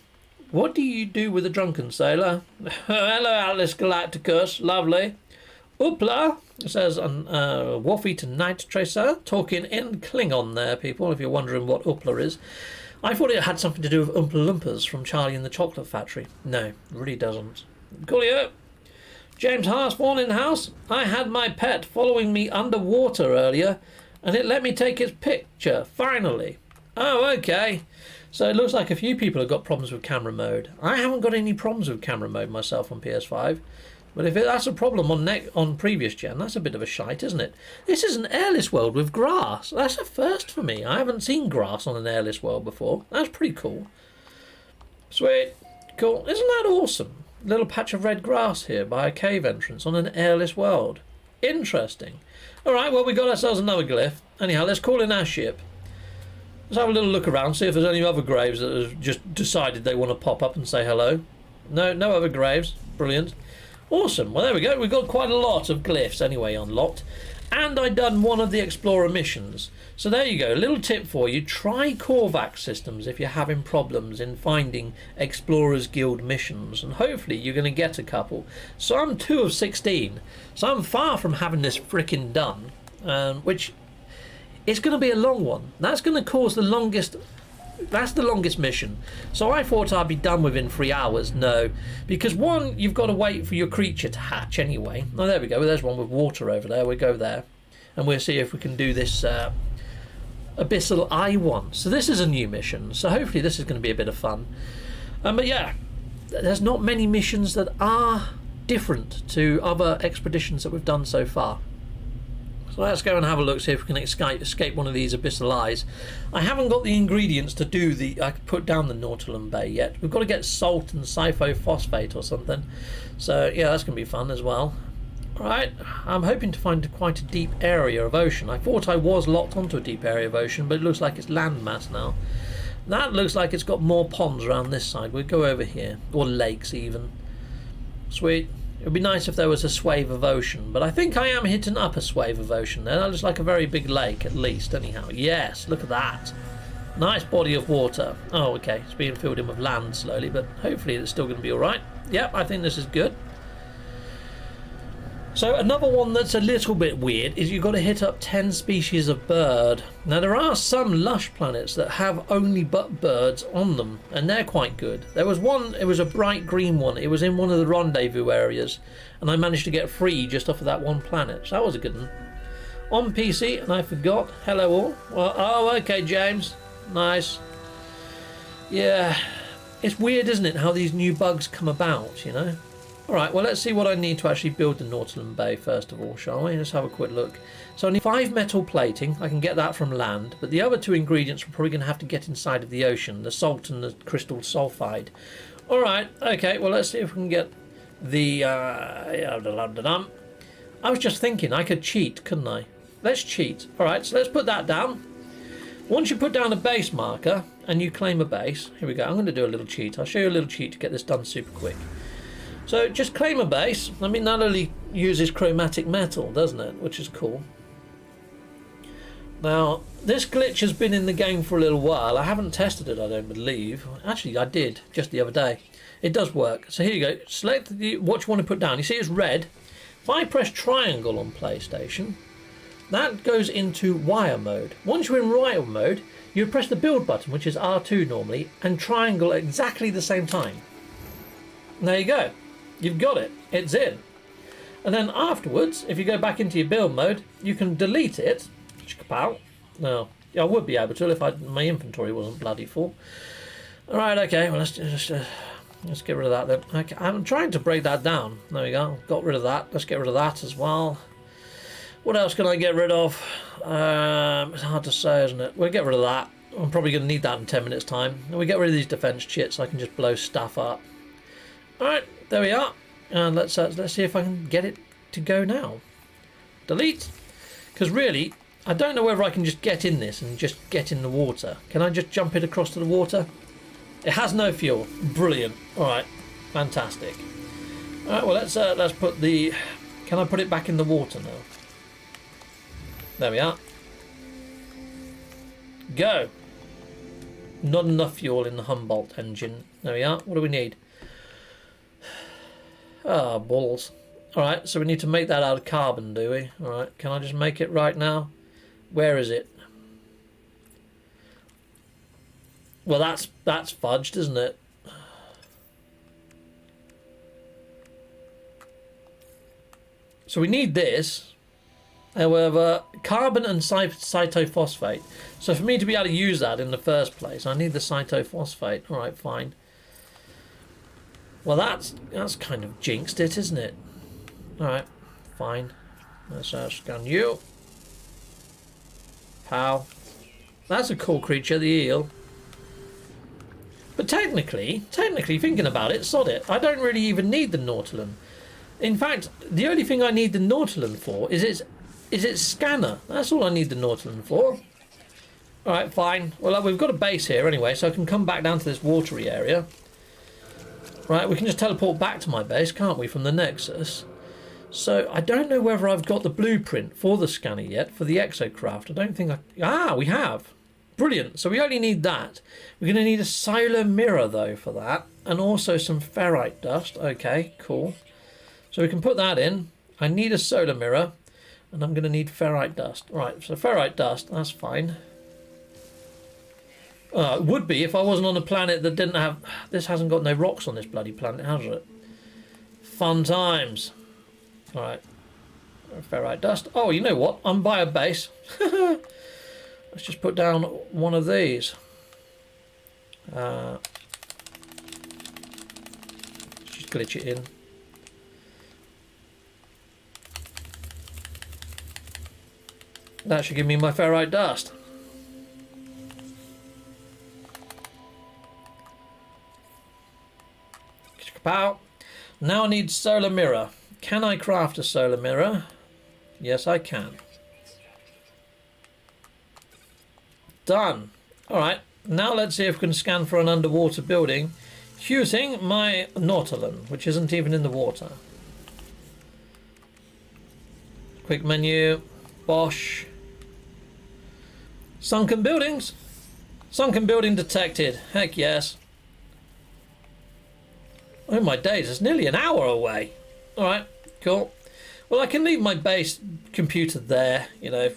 What do you do with a drunken sailor? Hello, Atlas Galacticus. Lovely. Oopla, it says Waffy to Night Tracer. Talking in Klingon there, people, if you're wondering what Oopla is. I thought it had something to do with Oompa Loompas from Charlie and the Chocolate Factory. No, it really doesn't. Coolio. James Harsborn in the house. I had my pet following me underwater earlier, and it let me take its picture, finally. Oh, okay. So it looks like a few people have got problems with camera mode. I haven't got any problems with camera mode myself on PS5. But if that's a problem on previous gen, that's a bit of a shite, isn't it? This is an airless world with grass. That's a first for me. I haven't seen grass on an airless world before. That's pretty cool. Sweet. Cool. Isn't that awesome? Little patch of red grass here by a cave entrance on an airless world. Interesting. Alright, well, we got ourselves another glyph. Anyhow, let's call in our ship. Let's have a little look around, see if there's any other graves that have just decided they want to pop up and say hello. No, no other graves. Brilliant. Awesome. Well, there we go. We've got quite a lot of glyphs anyway unlocked. And I've done one of the Explorer missions. So there you go. A little tip for you. Try Korvax systems if you're having problems in finding Explorers Guild missions. And hopefully you're going to get a couple. So I'm 2 of 16. So I'm far from having this frickin' done. Which... it's going to be a long one. That's going to cause the longest... that's the longest mission. So I thought I'd be done within 3 hours. No. Because one, you've got to wait for your creature to hatch anyway. Oh, there we go. There's one with water over there. We'll go there. And we'll see if we can do this Abyssal I1. So this is a new mission. So hopefully this is going to be a bit of fun. But yeah, there's not many missions that are different to other expeditions that we've done so far. So let's go and have a look, see if we can escape one of these Abyssal Eyes. I haven't got the ingredients to do I could put down the Nautilum Bay yet. We've got to get salt and cyphophosphate or something. So yeah, that's going to be fun as well. Alright, I'm hoping to find quite a deep area of ocean. I thought I was locked onto a deep area of ocean, but it looks like it's landmass now. That looks like it's got more ponds around this side. We'll go over here, or lakes even. Sweet. It would be nice if there was a swathe of ocean, but I think I am hitting up a swathe of ocean there. That looks like a very big lake, at least, anyhow. Yes, look at that. Nice body of water. Oh, okay, it's being filled in with land slowly, but hopefully it's still going to be alright. Yep, I think this is good. So another one that's a little bit weird is you've got to hit up 10 species of bird. Now there are some lush planets that have only but birds on them, and they're quite good. There was one, it was a bright green one, it was in one of the rendezvous areas, and I managed to get free just off of that one planet, so that was a good one. On PC, and I forgot, hello all. Well, oh okay James, nice. Yeah, it's weird isn't it, how these new bugs come about, you know. Alright, well let's see what I need to actually build the Nautilum Bay first of all, shall we? Let's have a quick look. So I need 5 metal plating, I can get that from land, but the other 2 ingredients we're probably going to have to get inside of the ocean, the salt and the crystal sulfide. Alright, okay, well let's see if we can get the... I was just thinking, I could cheat, couldn't I? Let's cheat. Alright, so let's put that down. Once you put down a base marker, and you claim a base, here we go, I'm going to do a little cheat. I'll show you a little cheat to get this done super quick. So just claim a base. I mean, that only uses chromatic metal, doesn't it? Which is cool. Now, this glitch has been in the game for a little while. I haven't tested it, I don't believe. Actually, I did just the other day. It does work. So here you go. Select what you want to put down. You see it's red. If I press triangle on PlayStation, that goes into wire mode. Once you're in wire mode, you press the build button, which is R2 normally, and triangle at exactly the same time. And there you go. You've got it. It's in. And then afterwards, if you go back into your build mode, you can delete it. No, I would be able to if my inventory wasn't bloody full. Alright, okay, well let's get rid of that then. Okay, I'm trying to break that down. There we go. Got rid of that. Let's get rid of that as well. What else can I get rid of? It's hard to say, isn't it? We'll get rid of that. I'm probably going to need that in 10 minutes time. And we get rid of these defense chits so I can just blow stuff up. Alright, there we are. And let's see if I can get it to go now. Delete. Because really, I don't know whether I can just get in this and just get in the water. Can I just jump it across to the water? It has no fuel. Brilliant. Alright, fantastic. Alright, well let's put the... Can I put it back in the water now? There we are. Go. Not enough fuel in the Humboldt engine. There we are. What do we need? Ah, balls. Alright, so we need to make that out of carbon, do we? Alright, can I just make it right now? Where is it? Well, that's fudged, isn't it? So we need this. However, carbon and cytophosphate. So for me to be able to use that in the first place, I need the cytophosphate. Alright, fine. Well, that's kind of jinxed it, isn't it? Alright, fine. Let's scan you. Pow. That's a cool creature, the eel. But technically, thinking about it, sod it. I don't really even need the Nautilum. In fact, the only thing I need the Nautilum for is its scanner. That's all I need the Nautilum for. Alright, fine. Well, we've got a base here anyway, so I can come back down to this watery area. Right, we can just teleport back to my base, can't we, from the Nexus? So, I don't know whether I've got the blueprint for the scanner yet, for the exocraft. I don't think we have. Brilliant. So we only need that. We're going to need a solar mirror, though, for that. And also some ferrite dust. Okay, cool. So we can put that in. I need a solar mirror. And I'm going to need ferrite dust. Right, so ferrite dust, that's fine. It would be if I wasn't on a planet that didn't have... This hasn't got no rocks on this bloody planet, has it? Fun times. Alright. Ferrite dust. Oh, you know what? I'm by a base. Let's just put down one of these. Just glitch it in. That should give me my ferrite dust. Pow. Now I need solar mirror. Can I craft a solar mirror? Yes, I can. Done. Alright, now let's see if we can scan for an underwater building using my Nautilin, which isn't even in the water. Quick menu. Bosh. Sunken buildings. Sunken building detected. Heck yes. Oh my days, it's nearly an hour away. Alright, cool. Well, I can leave my base computer there, you know,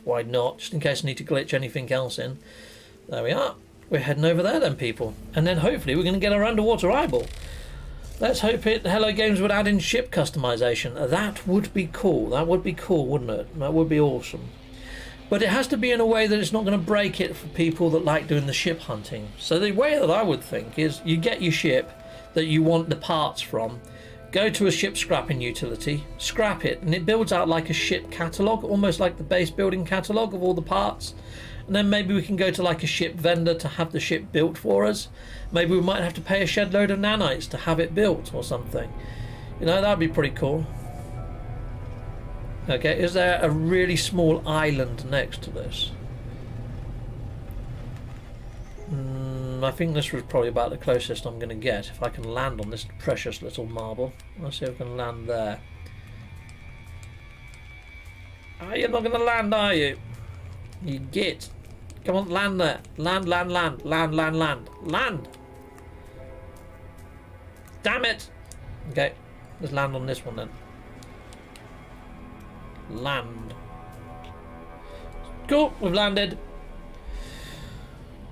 why not? Just in case I need to glitch anything else in. There we are. We're heading over there then, people. And then hopefully we're going to get our underwater eyeball. Let's hope Hello Games would add in ship customization. That would be cool. That would be cool, wouldn't it? That would be awesome. But it has to be in a way that it's not going to break it for people that like doing the ship hunting. So the way that I would think is you get your ship that you want the parts from, go to a ship scrapping utility, scrap it, and it builds out like a ship catalogue, almost like the base building catalogue of all the parts. And then maybe we can go to like a ship vendor to have the ship built for us. Maybe we might have to pay a shed load of nanites to have it built or something. You know, that'd be pretty cool. Okay, is there a really small island next to this? I think this was probably about the closest I'm going to get. If I can land on this precious little marble. Let's see if I can land there. Oh, you're not going to land, are you? You git. Come on, land there. Land, land, land. Land, land, land. Land! Damn it! Okay, let's land on this one then. Land. Cool, we've landed.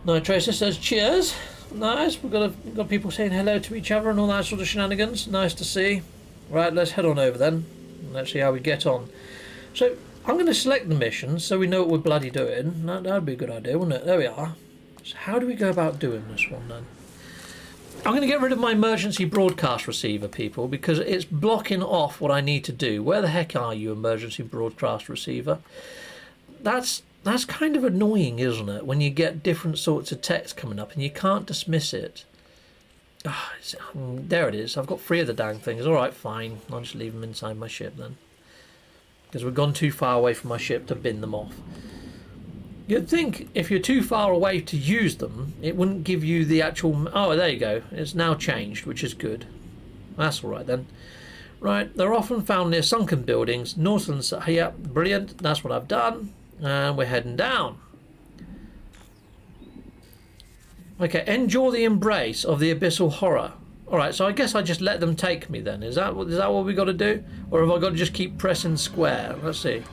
Nitracer says cheers. Nice. We've got people saying hello to each other and all that sort of shenanigans. Nice to see. Right, let's head on over then. Let's see how we get on. So I'm going to select the mission so we know what we're bloody doing. That'd be a good idea, wouldn't it? There we are. So how do we go about doing this one then? I'm going to get rid of my emergency broadcast receiver, people, because it's blocking off what I need to do. Where the heck are you, emergency broadcast receiver? That's kind of annoying, isn't it? When you get different sorts of text coming up and you can't dismiss it. Oh, there it is. I've got 3 of the dang things. All right, fine. I'll just leave them inside my ship then. Because we've gone too far away from my ship to bin them off. You'd think if you're too far away to use them, it wouldn't give you the actual... Oh, there you go. It's now changed, which is good. That's all right then. Right, they're often found near sunken buildings. Northlands... Yeah, brilliant. That's what I've done. And we're heading down. Okay, endure the embrace of the abyssal horror. Alright, so I guess I just let them take me then. Is that what we got to do? Or have I got to just keep pressing square? Let's see.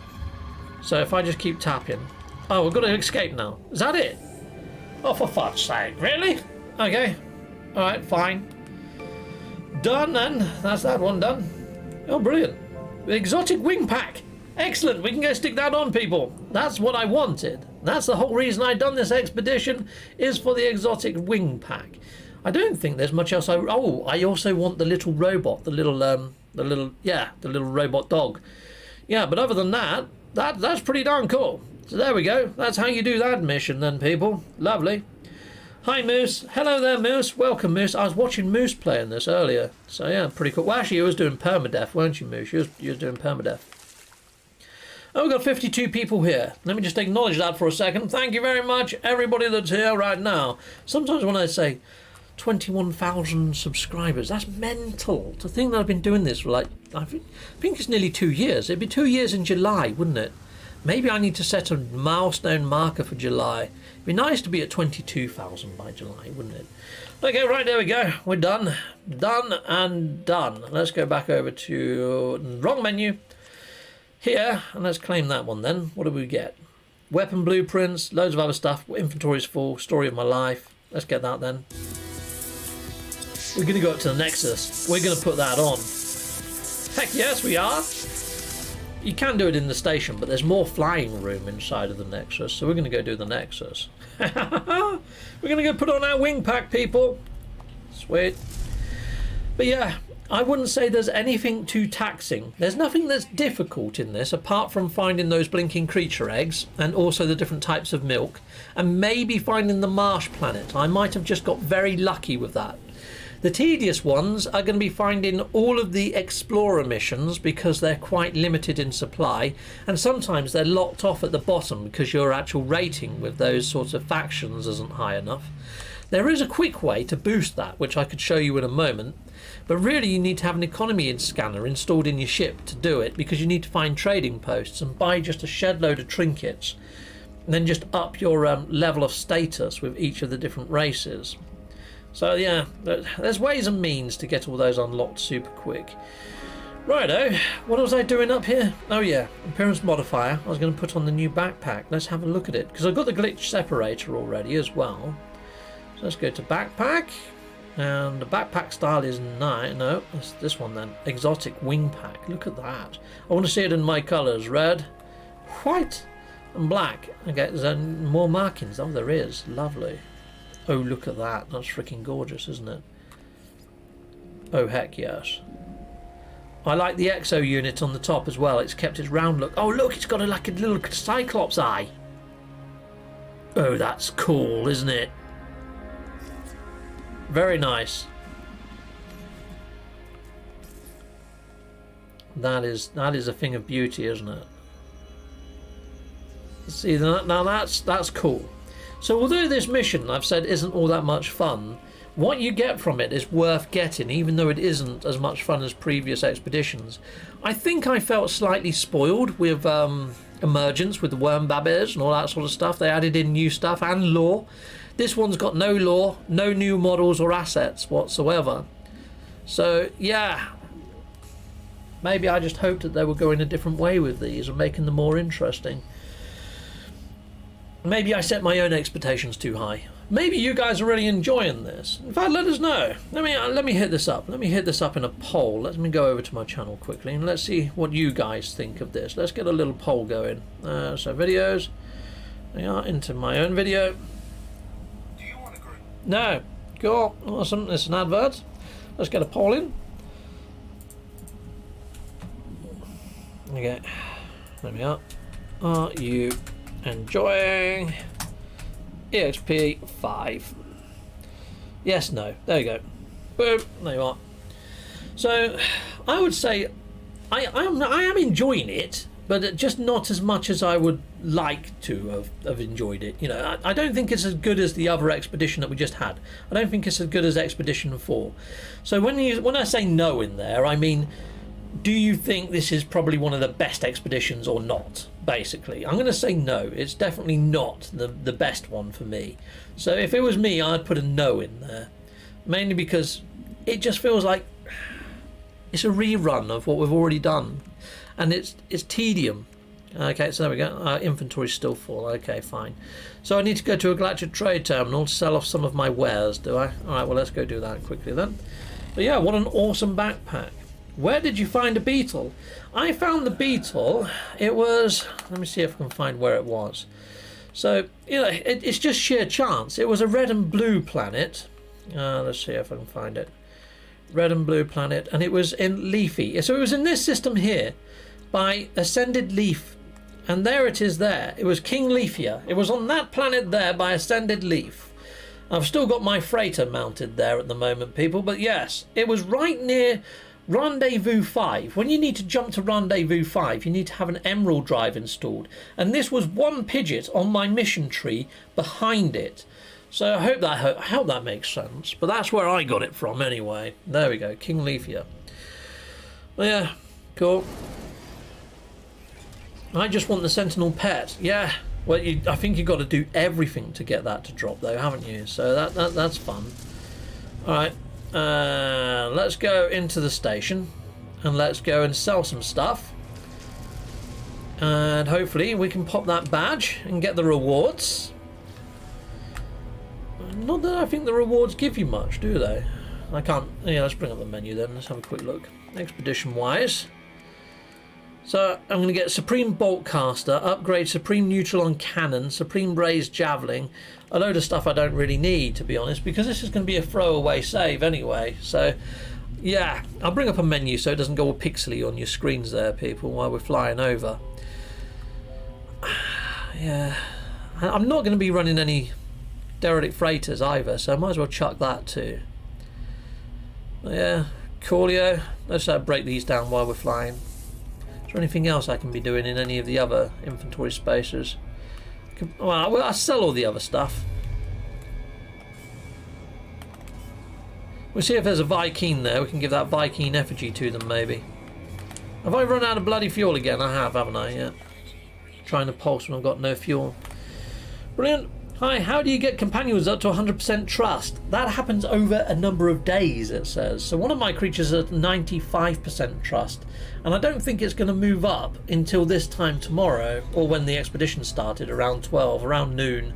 So if I just keep tapping. Oh, we've got to escape now. Is that it? Oh, for fuck's sake. Really? Okay. Alright, fine. Done then. That's that one done. Oh, brilliant. The exotic wing pack. Excellent, we can go stick that on, people. That's what I wanted. That's the whole reason I've done this expedition, is for the exotic wing pack. I don't think there's much else. Oh, I also want the little robot, the little robot dog. Yeah, but other than that, that's pretty darn cool. So there we go. That's how you do that mission then, people. Lovely. Hi, Moose. Hello there, Moose. Welcome, Moose. I was watching Moose playing this earlier. So yeah, pretty cool. Well, actually, you was doing permadeath, weren't you, Moose? You was doing permadeath. Oh, we've got 52 people here. Let me just acknowledge that for a second. Thank you very much, everybody that's here right now. Sometimes when I say 21,000 subscribers, that's mental. To think that I've been doing this for like, I think it's nearly 2 years. It'd be 2 years in July, wouldn't it? Maybe I need to set a milestone marker for July. It'd be nice to be at 22,000 by July, wouldn't it? Okay, right, there we go. We're done. Done and done. Let's go back over to the wrong menu. Here, and let's claim that one then. What do we get? Weapon blueprints, loads of other stuff. Inventory's full, story of my life. Let's get that then. We're going to go up to the Nexus. We're going to put that on. Heck yes, we are. You can do it in the station, but there's more flying room inside of the Nexus, so we're going to go do the Nexus. We're going to go put on our wing pack, people. Sweet. But yeah, I wouldn't say there's anything too taxing. There's nothing that's difficult in this, apart from finding those blinking creature eggs, and also the different types of milk, and maybe finding the marsh planet. I might have just got very lucky with that. The tedious ones are going to be finding all of the explorer missions because they're quite limited in supply, and sometimes they're locked off at the bottom because your actual rating with those sorts of factions isn't high enough. There is a quick way to boost that, which I could show you in a moment, but really you need to have an economy scanner installed in your ship to do it, because you need to find trading posts and buy just a shed load of trinkets, and then just up your level of status with each of the different races. So yeah, there's ways and means to get all those unlocked super quick. Righto, what was I doing up here? Oh yeah, appearance modifier. I was going to put on the new backpack. Let's have a look at it, because I've got the glitch separator already as well. So let's go to backpack, and the backpack style is no, it's this one then. Exotic wing pack. Look at that. I want to see it in my colours: red, white, and black. Okay, there's more markings. Oh, there is. Lovely. Oh, look at that. That's freaking gorgeous, isn't it? Oh, heck yes. I like the exo unit on the top as well. It's kept its round look. Oh, look, it's got like a little cyclops eye. Oh, that's cool, isn't it? Very nice. That is a thing of beauty, isn't it? See, now that's cool. So although this mission, I've said, isn't all that much fun, what you get from it is worth getting, even though it isn't as much fun as previous expeditions. I think I felt slightly spoiled with Emergence, with the worm babbies and all that sort of stuff. They added in new stuff and lore. This one's got no lore, no new models or assets whatsoever. So yeah, maybe I just hoped that they were going a different way with these and making them more interesting. Maybe I set my own expectations too high. Maybe you guys are really enjoying this. In fact, let us know. Let me hit this up. Let me hit this up in a poll. Let me go over to my channel quickly and let's see what you guys think of this. Let's get a little poll going. So videos. They are into my own video. Do you want to group? No. Cool. Awesome. It's an advert. Let's get a poll in. Okay. There we are. Are you enjoying EXP 5? Yes, no. There you go. Boom. There you are. So I would say I am enjoying it, but just not as much as I would like to have enjoyed it. You know, I don't think it's as good as the other expedition that we just had. I don't think it's as good as Expedition 4. So when I say no in there, I mean, do you think this is probably one of the best expeditions or not? Basically, I'm going to say no. It's definitely not the best one for me. So if it was me, I'd put a no in there, mainly because it just feels like it's a rerun of what we've already done, and it's tedium. Okay, so there we go. Our inventory's still full. Okay, fine. So I need to go to a galactic trade terminal to sell off some of my wares, do I? All right, well, let's go do that quickly then. But yeah, what an awesome backpack. Where did you find a beetle? I found the beetle. It was, let me see if I can find where it was. So, you know, it's just sheer chance. It was a red and blue planet. Let's see if I can find it. Red and blue planet, and it was in Leafy. So it was in this system here by Ascended Leaf, and there it is there. It was King Leafia. It was on that planet there by Ascended Leaf. I've still got my freighter mounted there at the moment, people, but yes, it was right near Rendezvous 5. When you need to jump to Rendezvous 5, you need to have an emerald drive installed, and this was one Pidgeot on my mission tree behind it. So I hope that makes sense, but that's where I got it from anyway. There we go, King Leafia. Well, yeah, cool. I just want the Sentinel pet. Yeah, well, I think you've got to do everything to get that to drop though, haven't you? So that's fun. Alright. Let's go into the station and let's go and sell some stuff, and hopefully we can pop that badge and get the rewards. Not that I think the rewards give you much, do they? I can't. Yeah, let's bring up the menu then. Let's have a quick look. Expedition wise, So I'm going to get Supreme Bolt Caster, upgrade Supreme Neutron Cannon, Supreme Raised Javelin, a load of stuff I don't really need, to be honest, because this is going to be a throwaway save anyway. So yeah, I'll bring up a menu so it doesn't go all pixely on your screens there, people, while we're flying over. Yeah, I'm not going to be running any derelict freighters either, so I might as well chuck that too. Yeah, coolio. Let's break these down while we're flying. Is there anything else I can be doing in any of the other inventory spaces? Well, I sell all the other stuff. We'll see if there's a Viking there. We can give that Viking effigy to them, maybe. Have I run out of bloody fuel again? I have, haven't I? Yeah. Trying to pulse when I've got no fuel. Brilliant. Hi, how do you get companions up to 100% trust? That happens over a number of days, it says. So one of my creatures is at 95% trust, and I don't think it's going to move up until this time tomorrow, or when the expedition started, around 12, around noon.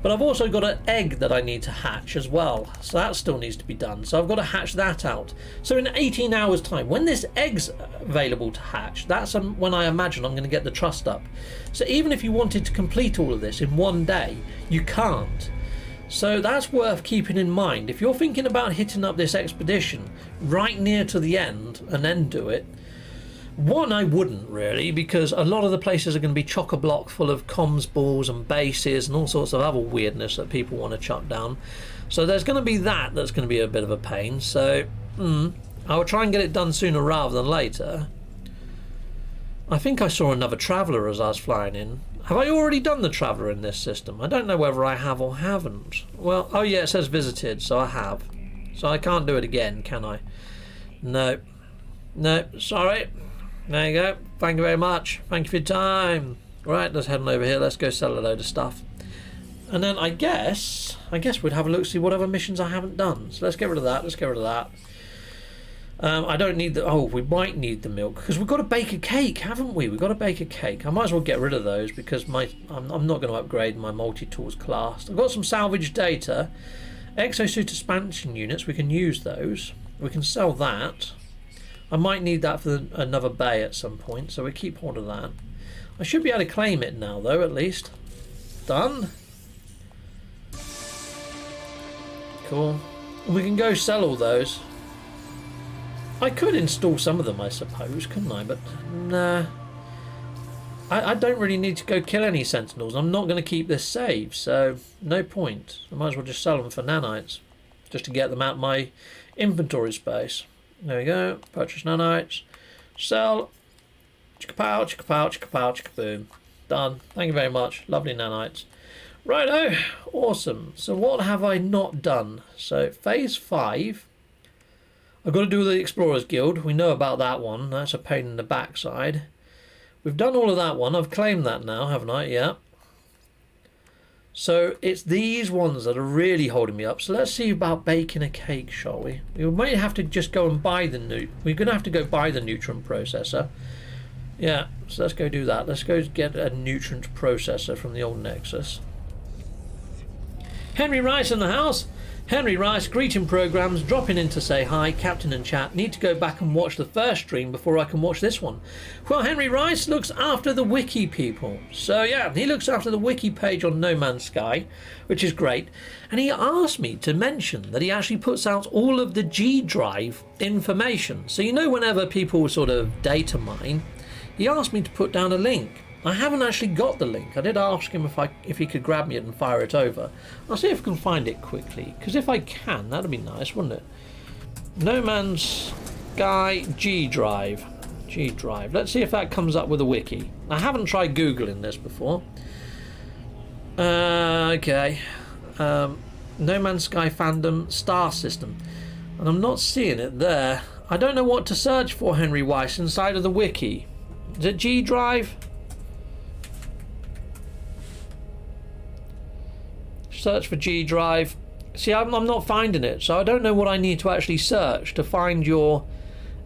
But I've also got an egg that I need to hatch as well, so that still needs to be done. So I've got to hatch that out. So in 18 hours time, when this egg's available to hatch, that's when I imagine I'm going to get the trust up. So even if you wanted to complete all of this in one day, you can't. So that's worth keeping in mind. If you're thinking about hitting up this expedition right near to the end and then do it, one, I wouldn't really, because a lot of the places are going to be chock-a-block full of comms balls and bases and all sorts of other weirdness that people want to chuck down. So there's going to be that's going to be a bit of a pain. So I will try and get it done sooner rather than later. I think I saw another traveller as I was flying in. Have I already done the traveller in this system? I don't know whether I have or haven't. Well, oh yeah, it says visited, so I have. So I can't do it again, can I? No. No, sorry. There you go. Thank you very much. Thank you for your time. Right, let's head on over here. Let's go sell a load of stuff. And then I guess we'd have a look, see what other missions I haven't done. So let's get rid of that. Let's get rid of that. I don't need the... Oh, we might need the milk, because we've got to bake a cake, haven't we? We've got to bake a cake. I might as well get rid of those, because I'm not going to upgrade my multi-tools class. I've got some salvage data. Exosuit expansion units, we can use those. We can sell that. I might need that for another bay at some point, so we keep hold of that. I should be able to claim it now, though, at least. Done. Cool. And we can go sell all those. I could install some of them, I suppose, couldn't I? But nah. I don't really need to go kill any sentinels. I'm not going to keep this save, so no point. I might as well just sell them for nanites, just to get them out of my inventory space. There we go. Purchase nanites. Sell. Chicka-pow, chicka-pow, chicka-pow, chicka-boom. Done. Thank you very much. Lovely nanites. Righto. Awesome. So what have I not done? So phase 5. I've got to do the Explorers Guild. We know about that one. That's a pain in the backside. We've done all of that one. I've claimed that now, haven't I? Yeah. So it's these ones that are really holding me up. So let's see about baking a cake, shall we? We might have to just go and buy we're going to have to go buy the nutrient processor. Yeah, so let's go do that. Let's go get a nutrient processor from the old Nexus. Henry Rice in the house. Henry Rice, greeting programs, dropping in to say hi, Captain and chat. Need to go back and watch the first stream before I can watch this one. Well, Henry Rice looks after the Wiki people. So yeah, he looks after the Wiki page on No Man's Sky, which is great. And he asked me to mention that he actually puts out all of the G drive information. So you know, whenever people sort of data mine, he asked me to put down a link. I haven't actually got the link. I did ask him if he could grab me it and fire it over. I'll see if I can find it quickly, because if I can, that'd be nice, wouldn't it? No Man's Sky G Drive. G Drive. Let's see if that comes up with a wiki. I haven't tried Googling this before. Okay. No Man's Sky fandom star system. And I'm not seeing it there. I don't know what to search for, Henry Weiss, inside of the wiki. Is it G Drive? Search for G drive. See, I'm not finding it, so I don't know what I need to actually search to find your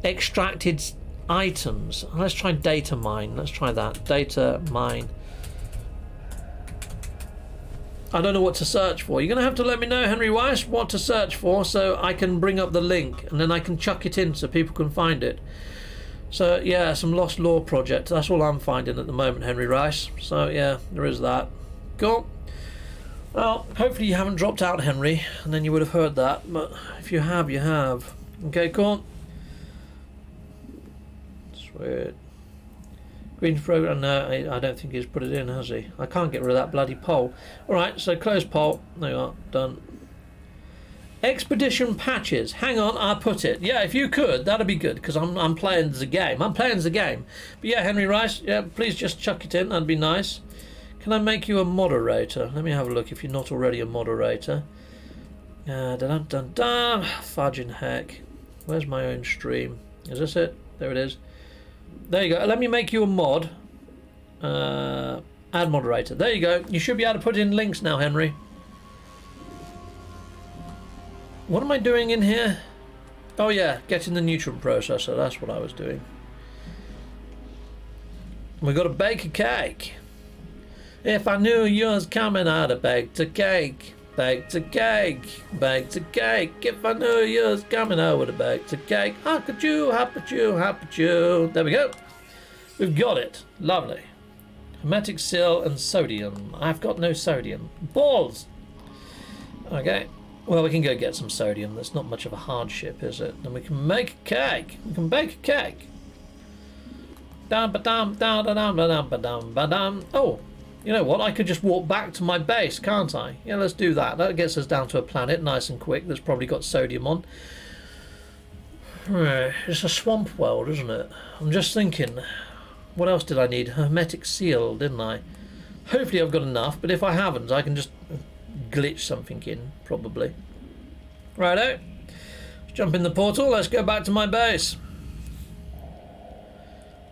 extracted items. Let's try data mine. Let's try that. Data mine. I don't know what to search for. You're going to have to let me know, Henry Weiss, what to search for, so I can bring up the link and then I can chuck it in so people can find it. So yeah, some lost lore project. That's all I'm finding at the moment, Henry Rice. So yeah, there is that. Cool. Well, hopefully you haven't dropped out, Henry, and then you would have heard that. But if you have, you have. Okay, cool. Sweet. Green's program. No, I don't think he's put it in, has he? I can't get rid of that bloody poll. All right, so close poll. There you are. Done. Expedition patches. Hang on, I'll put it. Yeah, if you could, that'd be good, because I'm playing the game. I'm playing the game. But yeah, Henry Rice, yeah, please just chuck it in. That'd be nice. Can I make you a moderator? Let me have a look if you're not already a moderator. Dun-dun-dun-dun. Fudging heck. Where's my own stream? Is this it? There it is. There you go. Let me make you a mod. Add moderator. There you go. You should be able to put in links now, Henry. What am I doing in here? Oh yeah, getting the neutron processor. That's what I was doing. We got to bake a cake. If I knew you was coming, I'd have baked a cake. Baked a cake. Baked a cake. If I knew you was coming, I would have baked a cake. Happy-chew, happy-chew, happy-chew. There we go. We've got it. Lovely. Hermetic seal and sodium. I've got no sodium. Balls! Okay. Well, we can go get some sodium. That's not much of a hardship, is it? And we can make a cake. We can bake a cake. Oh, you know what? I could just walk back to my base, can't I? Yeah, let's do that. That gets us down to a planet nice and quick that's probably got sodium on. It's a swamp world, isn't it? I'm just thinking, what else did I need? Hermetic seal, didn't I? Hopefully I've got enough, but if I haven't, I can just glitch something in, probably. Righto. Let's jump in the portal. Let's go back to my base.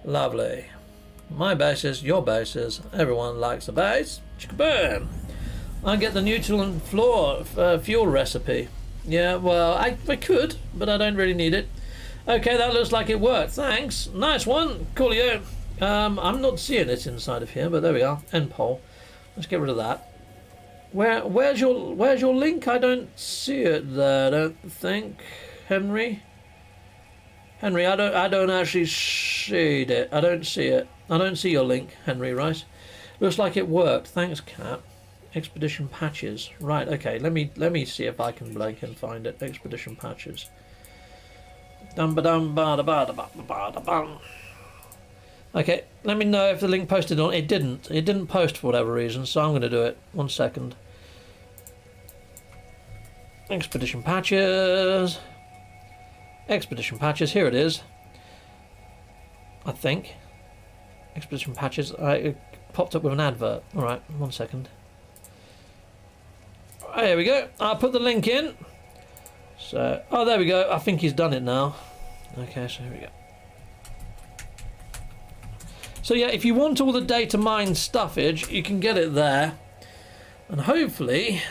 Lovely. My bases, your bases. Everyone likes a base. Chicka-boom. I get the neutron floor fuel recipe. Yeah, well, I could, but I don't really need it. Okay, that looks like it worked. Thanks. Nice one. Coolio. I'm not seeing it inside of here, but there we are. End poll. Let's get rid of that. Where's your link? I don't see it there. I don't think, Henry. Henry, I don't actually see it. I don't see it. I don't see your link, Henry Rice. Looks like it worked. Thanks, Cap. Expedition patches. Right. Okay. Let me see if I can blank and find it. Expedition patches. Okay, let me know if the link posted on. It didn't. It didn't post for whatever reason, so I'm going to do it. 1 second. Expedition patches. Expedition patches. Here it is. I think. Expedition patches. It popped up with an advert. All right, 1 second. Oh, here we go. I'll put the link in. So, oh, there we go. I think he's done it now. Okay, so here we go. So yeah, if you want all the data mine stuffage, you can get it there. And hopefully,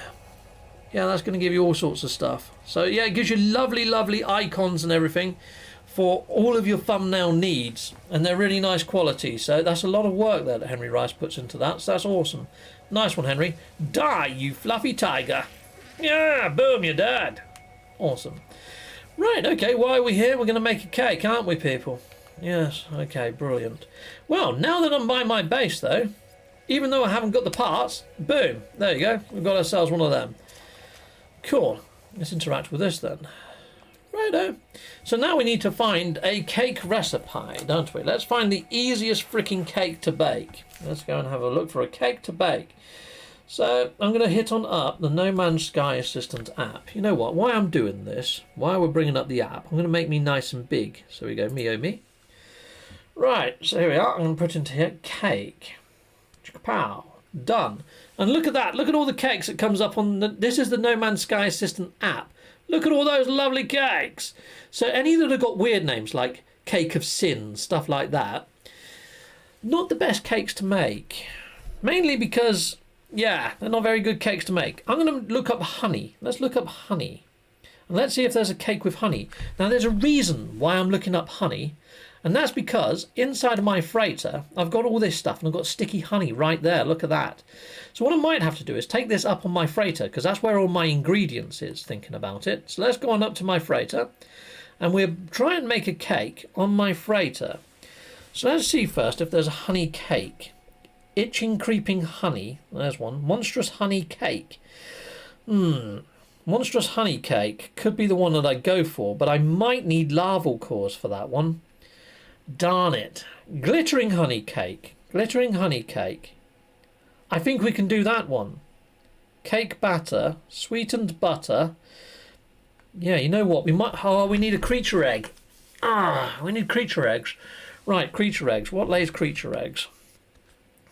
yeah, that's going to give you all sorts of stuff. So yeah, it gives you lovely, lovely icons and everything for all of your thumbnail needs. And they're really nice quality. So that's a lot of work there that Henry Rice puts into that. So that's awesome. Nice one, Henry. Die, you fluffy tiger. Yeah, boom, you're dead. Awesome. Right, okay, why are we here? We're going to make a cake, aren't we, people? Yes, okay, brilliant. Well, now that I'm by my base, though, even though I haven't got the parts, boom, there you go. We've got ourselves one of them. Cool. Let's interact with this, then. Righto. So now we need to find a cake recipe, don't we? Let's find the easiest freaking cake to bake. Let's go and have a look for a cake to bake. So I'm going to hit on up the No Man's Sky Assistant app. You know what? Why I'm doing this, why we're bringing up the app, I'm going to make me nice and big. So we go Meogi. Right, so here we are. I'm going to put into here cake. Pow. Done. And look at that. Look at all the cakes that comes up on the... This is the No Man's Sky Assistant app. Look at all those lovely cakes. So any that have got weird names like Cake of Sin, stuff like that, not the best cakes to make. Mainly because... yeah, they're not very good cakes to make. I'm going to look up honey. Let's look up honey. And let's see if there's a cake with honey. Now, there's a reason why I'm looking up honey. And that's because inside of my freighter, I've got all this stuff. And I've got sticky honey right there. Look at that. So what I might have to do is take this up on my freighter. Because that's where all my ingredients is, thinking about it. So let's go on up to my freighter. and we'll try and make a cake on my freighter. So let's see first if there's a honey cake. Itching creeping honey, there's one. Monstrous honey cake. Monstrous honey cake could be the one that I go for, but I might need larval cores for that one. Darn it. Glittering honey cake. Glittering honey cake. I think we can do that one. Cake batter, sweetened butter. Yeah, you know what? We might. Oh, we need a creature egg. We need creature eggs. Right, creature eggs. What lays creature eggs?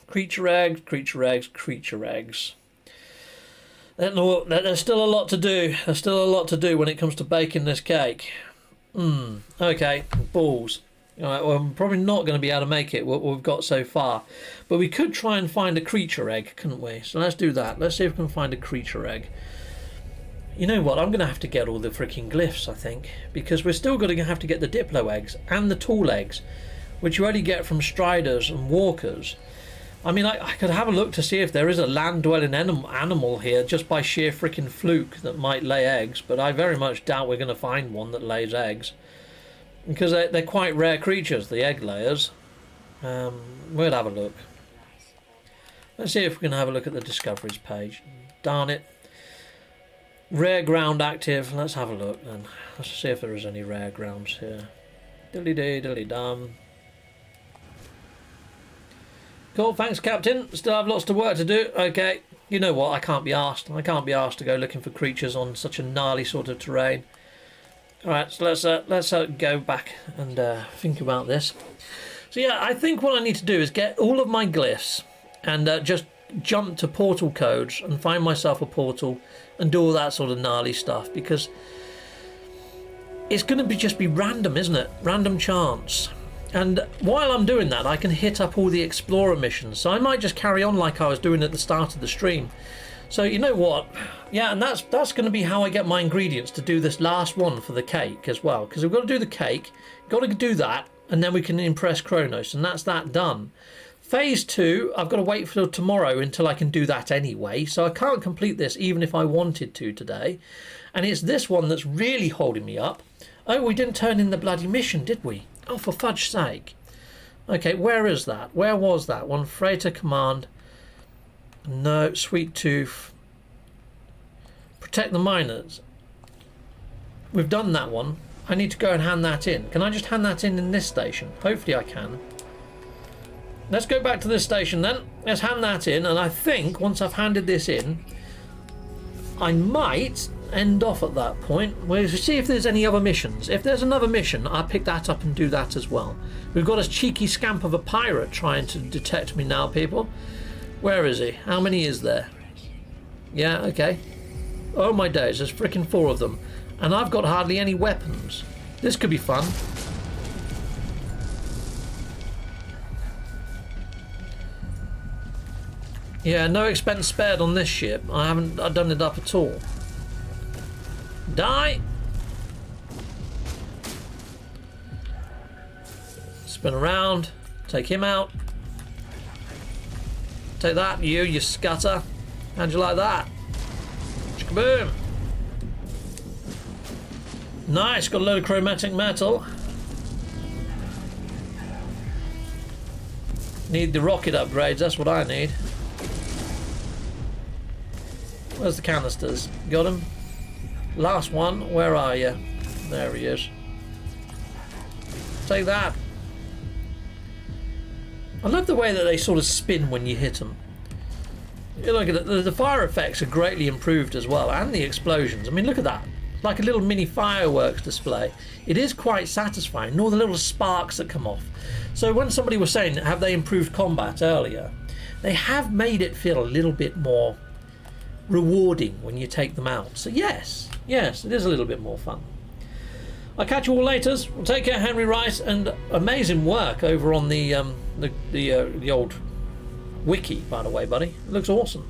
Creature eggs, creature eggs, creature eggs. There's still a lot to do. There's still a lot to do when it comes to baking this cake. Okay, balls. All right, well, I'm probably not going to be able to make it what we've got so far. But we could try and find a creature egg, couldn't we? So let's do that. Let's see if we can find a creature egg. You know what? I'm going to have to get all the freaking glyphs, I think. Because we're still going to have to get the diplo eggs and the tool eggs, which you only get from striders and walkers. I mean, I could have a look to see if there is a land-dwelling animal here just by sheer freaking fluke that might lay eggs. But I very much doubt we're going to find one that lays eggs. Because they're quite rare creatures, the egg layers. We'll have a look. Let's see if we can have a look at the discoveries page. Darn it. Rare ground active. Let's have a look then. Let's see if there is any rare grounds here. Dilly-dee, dilly-dum. Cool, thanks Captain. Still have lots of work to do. Okay, you know what? I can't be asked. I can't be asked to go looking for creatures on such a gnarly sort of terrain. Alright, so let's go back and think about this. So yeah, I think what I need to do is get all of my glyphs and just jump to portal codes and find myself a portal and do all that sort of gnarly stuff, because it's going to just be random, isn't it? Random chance. And while I'm doing that, I can hit up all the explorer missions. So I might just carry on like I was doing at the start of the stream. So you know what? Yeah, and that's going to be how I get my ingredients to do this last one for the cake as well. Because we've got to do the cake, got to do that, and then we can impress Kronos, and that's that done. Phase 2, I've got to wait for tomorrow until I can do that anyway. So I can't complete this even if I wanted to today. And it's this one that's really holding me up. Oh, we didn't turn in the bloody mission, did we? Oh, for fudge's sake. Okay, where is that? Where was that one? Freighter command. No, Sweet Tooth. Protect the miners. We've done that one. I need to go and hand that in. Can I just hand that in this station? Hopefully I can. Let's go back to this station then. Let's hand that in. And I think once I've handed this in, I might end off at that point. We'll see if there's any other missions. If there's another mission, I'll pick that up and do that as well. We've got a cheeky scamp of a pirate trying to detect me now, people. Where is he? How many is there? Yeah, okay. Oh my days, there's freaking 4 of them. And I've got hardly any weapons. This could be fun. Yeah, no expense spared on this ship. I've done it up at all. Die! Spin around. Take him out. Take that, you scutter. How'd you like that? Boom! Nice, got a load of chromatic metal. Need the rocket upgrades, that's what I need. Where's the canisters? Got him? Last one, where are you? There he is. Take that. I love the way that they sort of spin when you hit them. You look at it, the fire effects are greatly improved as well, and the explosions. I mean, look at that. Like a little mini fireworks display. It is quite satisfying, and all the little sparks that come off. So when somebody was saying, have they improved combat earlier? They have made it feel a little bit more rewarding when you take them out. So yes, it is a little bit more fun. I'll catch you all later. Well, take care, Henry Rice, and amazing work over on the old Wiki, by the way, buddy. It looks awesome.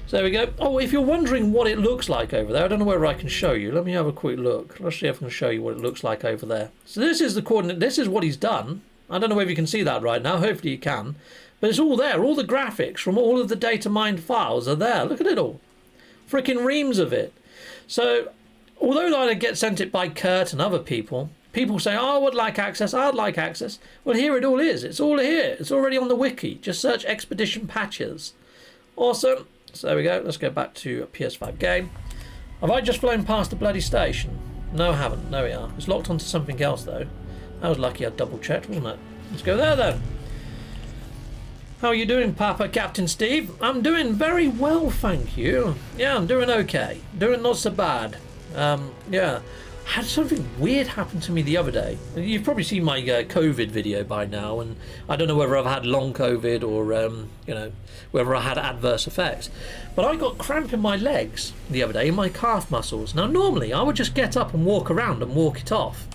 So there we go. Oh, if you're wondering what it looks like over there, I don't know whether I can show you. Let me have a quick look. Let's see if I can show you what it looks like over there. So this is the coordinate. This is what he's done. I don't know whether you can see that right now. Hopefully you can. But it's all there. All the graphics from all of the data mined files are there. Look at it all. Freaking reams of it. So although I get sent it by Kurt and other people, people say, oh, I would like access, I'd like access. Well, here it all is. It's all here. It's already on the wiki. Just search expedition patches. Awesome. So there we go. Let's go back to a PS5 game. Have I just flown past the bloody station? No, I haven't. There we are. It's locked onto something else, though. That was lucky I double-checked, wasn't it? Let's go there, then. How are you doing, Papa, Captain Steve? I'm doing very well, thank you. Yeah, I'm doing okay. Doing not so bad. Yeah. Had something weird happen to me the other day. You've probably seen my COVID video by now, and I don't know whether I've had long COVID or, you know, whether I had adverse effects. But I got cramp in my legs the other day, in my calf muscles. Now, normally, I would just get up and walk around and walk it off.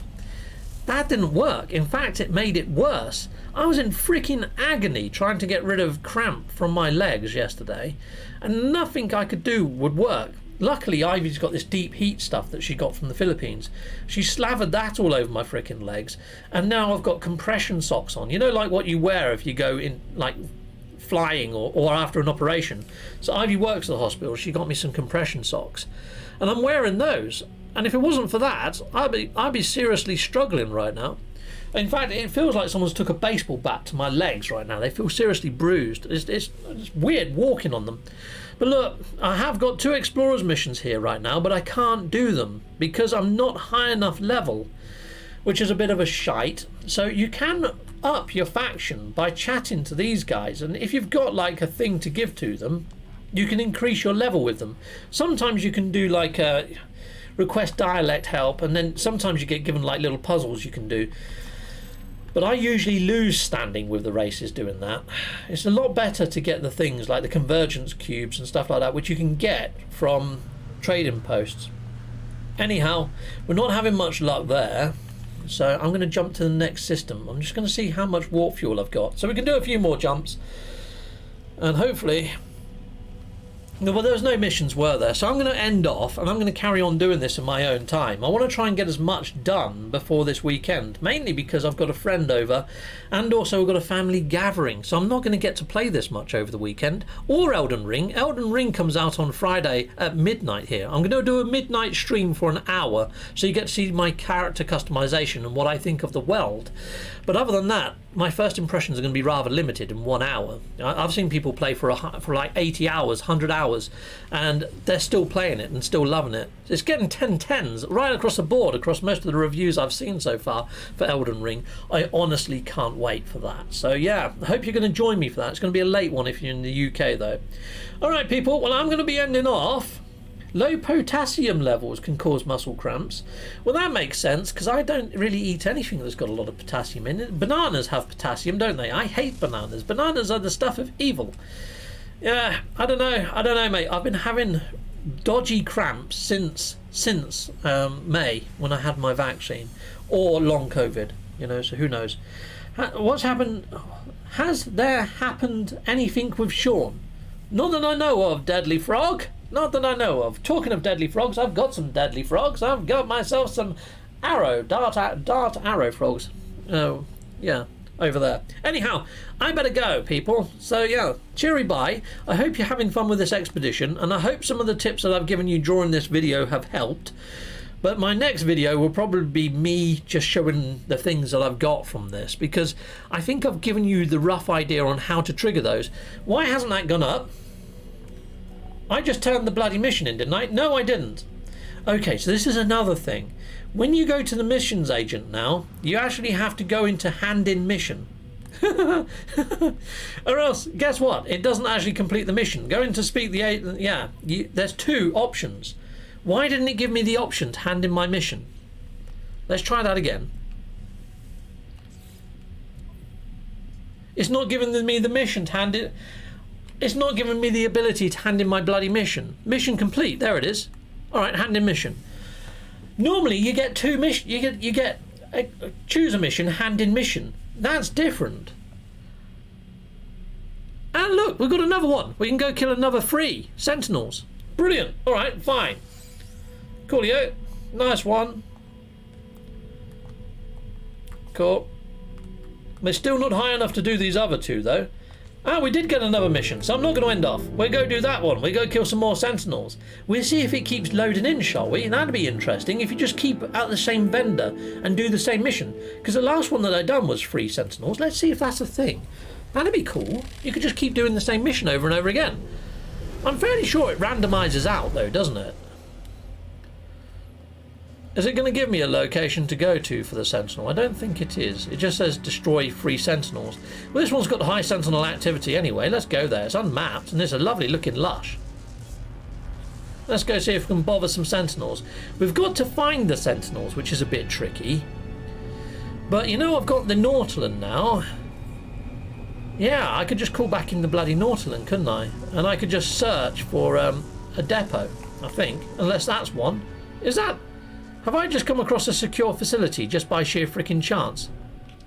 That didn't work. In fact, it made it worse. I was in freaking agony trying to get rid of cramp from my legs yesterday, and nothing I could do would work. Luckily, Ivy's got this deep heat stuff that she got from the Philippines. She slathered that all over my freaking legs, and now I've got compression socks on. You know, like what you wear if you go in, like, flying or after an operation. So Ivy works at the hospital. She got me some compression socks, and I'm wearing those. And if it wasn't for that, I'd be seriously struggling right now. In fact, it feels like someone's took a baseball bat to my legs right now. They feel seriously bruised. It's weird walking on them. But look, I have got 2 Explorers missions here right now, but I can't do them because I'm not high enough level, which is a bit of a shite. So you can up your faction by chatting to these guys, and if you've got like a thing to give to them, you can increase your level with them. Sometimes you can do like a request dialect help, and then sometimes you get given like little puzzles you can do. But I usually lose standing with the races doing that. It's a lot better to get the things like the convergence cubes and stuff like that, which you can get from trading posts. Anyhow, we're not having much luck there, so I'm going to jump to the next system. I'm just going to see how much warp fuel I've got. So we can do a few more jumps, and hopefully... Well, there was no missions, were there? So I'm going to end off, and I'm going to carry on doing this in my own time. I want to try and get as much done before this weekend, mainly because I've got a friend over, and also I've got a family gathering, so I'm not going to get to play this much over the weekend, or Elden Ring. Elden Ring comes out on Friday at midnight here. I'm going to do a midnight stream for an hour, so you get to see my character customization and what I think of the world. But other than that, my first impressions are going to be rather limited in 1 hour. I've seen people play for like 80 hours, 100 hours, and they're still playing it and still loving it. It's getting 10/10s right across the board, across most of the reviews I've seen so far for Elden Ring. I honestly can't wait for that. So yeah, I hope you're going to join me for that. It's going to be a late one if you're in the UK though. Alright people, well I'm going to be ending off. Low potassium levels can cause muscle cramps. Well, that makes sense because I don't really eat anything that's got a lot of potassium in it. Bananas have potassium, don't they? I hate bananas. Bananas are the stuff of evil. Yeah, I don't know, mate. I've been having dodgy cramps since May when I had my vaccine, or long COVID. You know, so who knows? What's happened? Has there happened anything with Sean? Not that I know of, Deadly Frog. Not that I know of. Talking of deadly frogs, I've got some deadly frogs. I've got myself some dart arrow frogs. Oh, yeah, over there. Anyhow, I better go, people. So, yeah, cheery bye. I hope you're having fun with this expedition, and I hope some of the tips that I've given you during this video have helped. But my next video will probably be me just showing the things that I've got from this, because I think I've given you the rough idea on how to trigger those. Why hasn't that gone up? I just turned the bloody mission in, didn't I? No, I didn't. Okay, so this is another thing. When you go to the missions agent now, you actually have to go into hand in mission. Or else, guess what? It doesn't actually complete the mission. Go in to speak the agent. Yeah, there's 2 options. Why didn't it give me the option to hand in my mission? Let's try that again. It's not giving me the mission to hand it. It's not giving me the ability to hand in my bloody mission. Mission complete. There it is. All right, hand in mission. Normally, you get 2 missions. You get choose a mission, hand in mission. That's different. And look, we've got another one. We can go kill another 3 Sentinels. Brilliant. All right, fine. Coolio. Nice one. Cool. They're still not high enough to do these other 2 though. Ah, we did get another mission, so I'm not going to end off. We'll go do that one. We'll go kill some more Sentinels. We'll see if it keeps loading in, shall we? That'd be interesting if you just keep at the same vendor and do the same mission. Because the last one that I done was 3 Sentinels. Let's see if that's a thing. That'd be cool. You could just keep doing the same mission over and over again. I'm fairly sure it randomizes out, though, doesn't it? Is it going to give me a location to go to for the Sentinel? I don't think it is. It just says destroy 3 Sentinels. Well, this one's got high Sentinel activity anyway. Let's go there. It's unmapped and it's a lovely looking lush. Let's go see if we can bother some Sentinels. We've got to find the Sentinels, which is a bit tricky. But you know, I've got the Nautilin now. Yeah, I could just call back in the bloody Nautilin, couldn't I? And I could just search for a depot, I think. Unless that's one. Is that... Have I just come across a secure facility just by sheer freaking chance?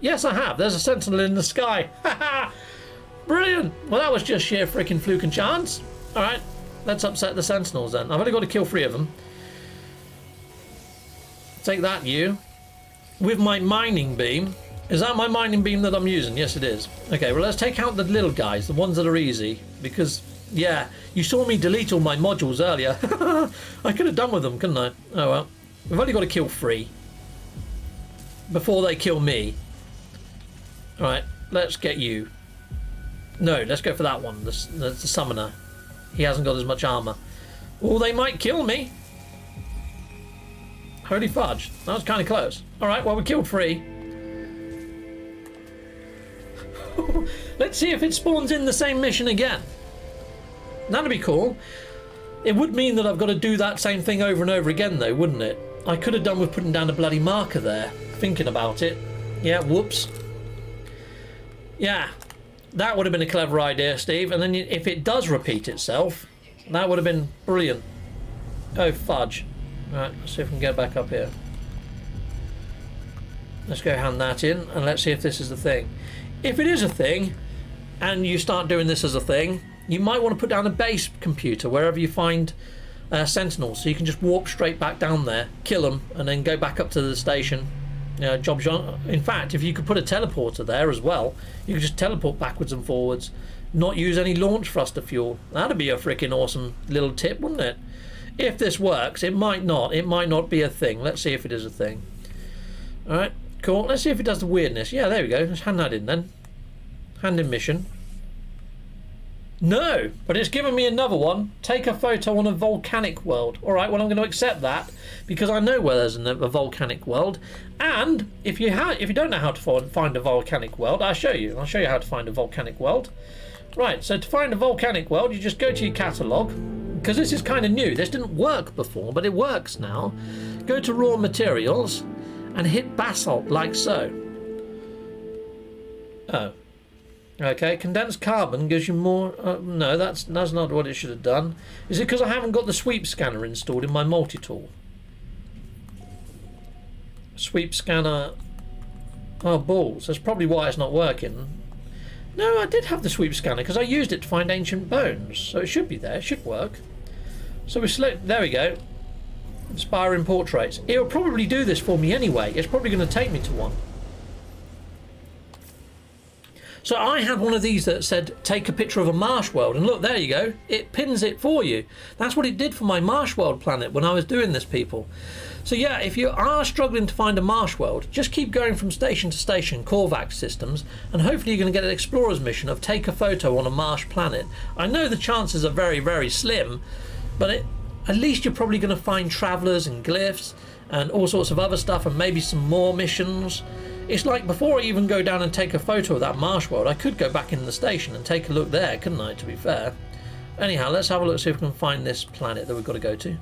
Yes, I have. There's a Sentinel in the sky. Haha! Brilliant! Well, that was just sheer freaking fluke and chance. Alright, let's upset the Sentinels then. I've only got to kill 3 of them. Take that, you. With my mining beam. Is that my mining beam that I'm using? Yes, it is. Okay, well, let's take out the little guys, the ones that are easy. Because, yeah, you saw me delete all my modules earlier. I could have done with them, couldn't I? Oh, well. We've only got to kill 3 before they kill me. Alright, let's get you. No, let's go for that one, the summoner. He hasn't got as much armour. Oh, they might kill me. Holy fudge, that was kind of close. Alright, well, we killed 3. Let's see if it spawns in the same mission again. That'd be cool. It would mean that I've got to do that same thing over and over again, though, wouldn't it? I could have done with putting down a bloody marker there, thinking about it. Yeah, whoops. Yeah, that would have been a clever idea, Steve. And then if it does repeat itself, that would have been brilliant. Oh, fudge. Right, let's see if we can get back up here. Let's go hand that in, and let's see if this is the thing. If it is a thing, and you start doing this as a thing, you might want to put down a base computer wherever you find Sentinels, so you can just warp straight back down there, kill them, and then go back up to the station. Job's on. In fact, if you could put a teleporter there as well, you could just teleport backwards and forwards, not use any launch thruster fuel. That'd be a freaking awesome little tip, wouldn't it? If this works, it might not. It might not be a thing. Let's see if it is a thing. Alright, cool. Let's see if it does the weirdness. Yeah, there we go. Let's hand that in then. Hand in mission. No, but it's given me another one. Take a photo on a volcanic world. All right, well, I'm going to accept that because I know where there's a volcanic world. And if you don't know how to find a volcanic world, I'll show you. I'll show you how to find a volcanic world. Right, so to find a volcanic world, you just go to your catalogue, because this is kind of new. This didn't work before, but it works now. Go to raw materials and hit basalt like so. Oh. Okay, condensed carbon gives you more... no, that's not what it should have done. Is it because I haven't got the sweep scanner installed in my multi-tool? Sweep scanner... Oh, balls. That's probably why it's not working. No, I did have the sweep scanner because I used it to find ancient bones. So it should be there. It should work. So we select... There we go. Inspiring portraits. It'll probably do this for me anyway. It's probably going to take me to one. So I had one of these that said, take a picture of a marsh world. And look, there you go. It pins it for you. That's what it did for my marsh world planet when I was doing this, people. So yeah, if you are struggling to find a marsh world, just keep going from station to station, Korvax systems, and hopefully you're going to get an explorer's mission of take a photo on a marsh planet. I know the chances are very, very slim, but at least you're probably going to find travellers and glyphs and all sorts of other stuff, and maybe some more missions. It's like before I even go down and take a photo of that marsh world, I could go back in the station and take a look there, couldn't I, to be fair? Anyhow, let's have a look, see if we can find this planet that we've got to go to.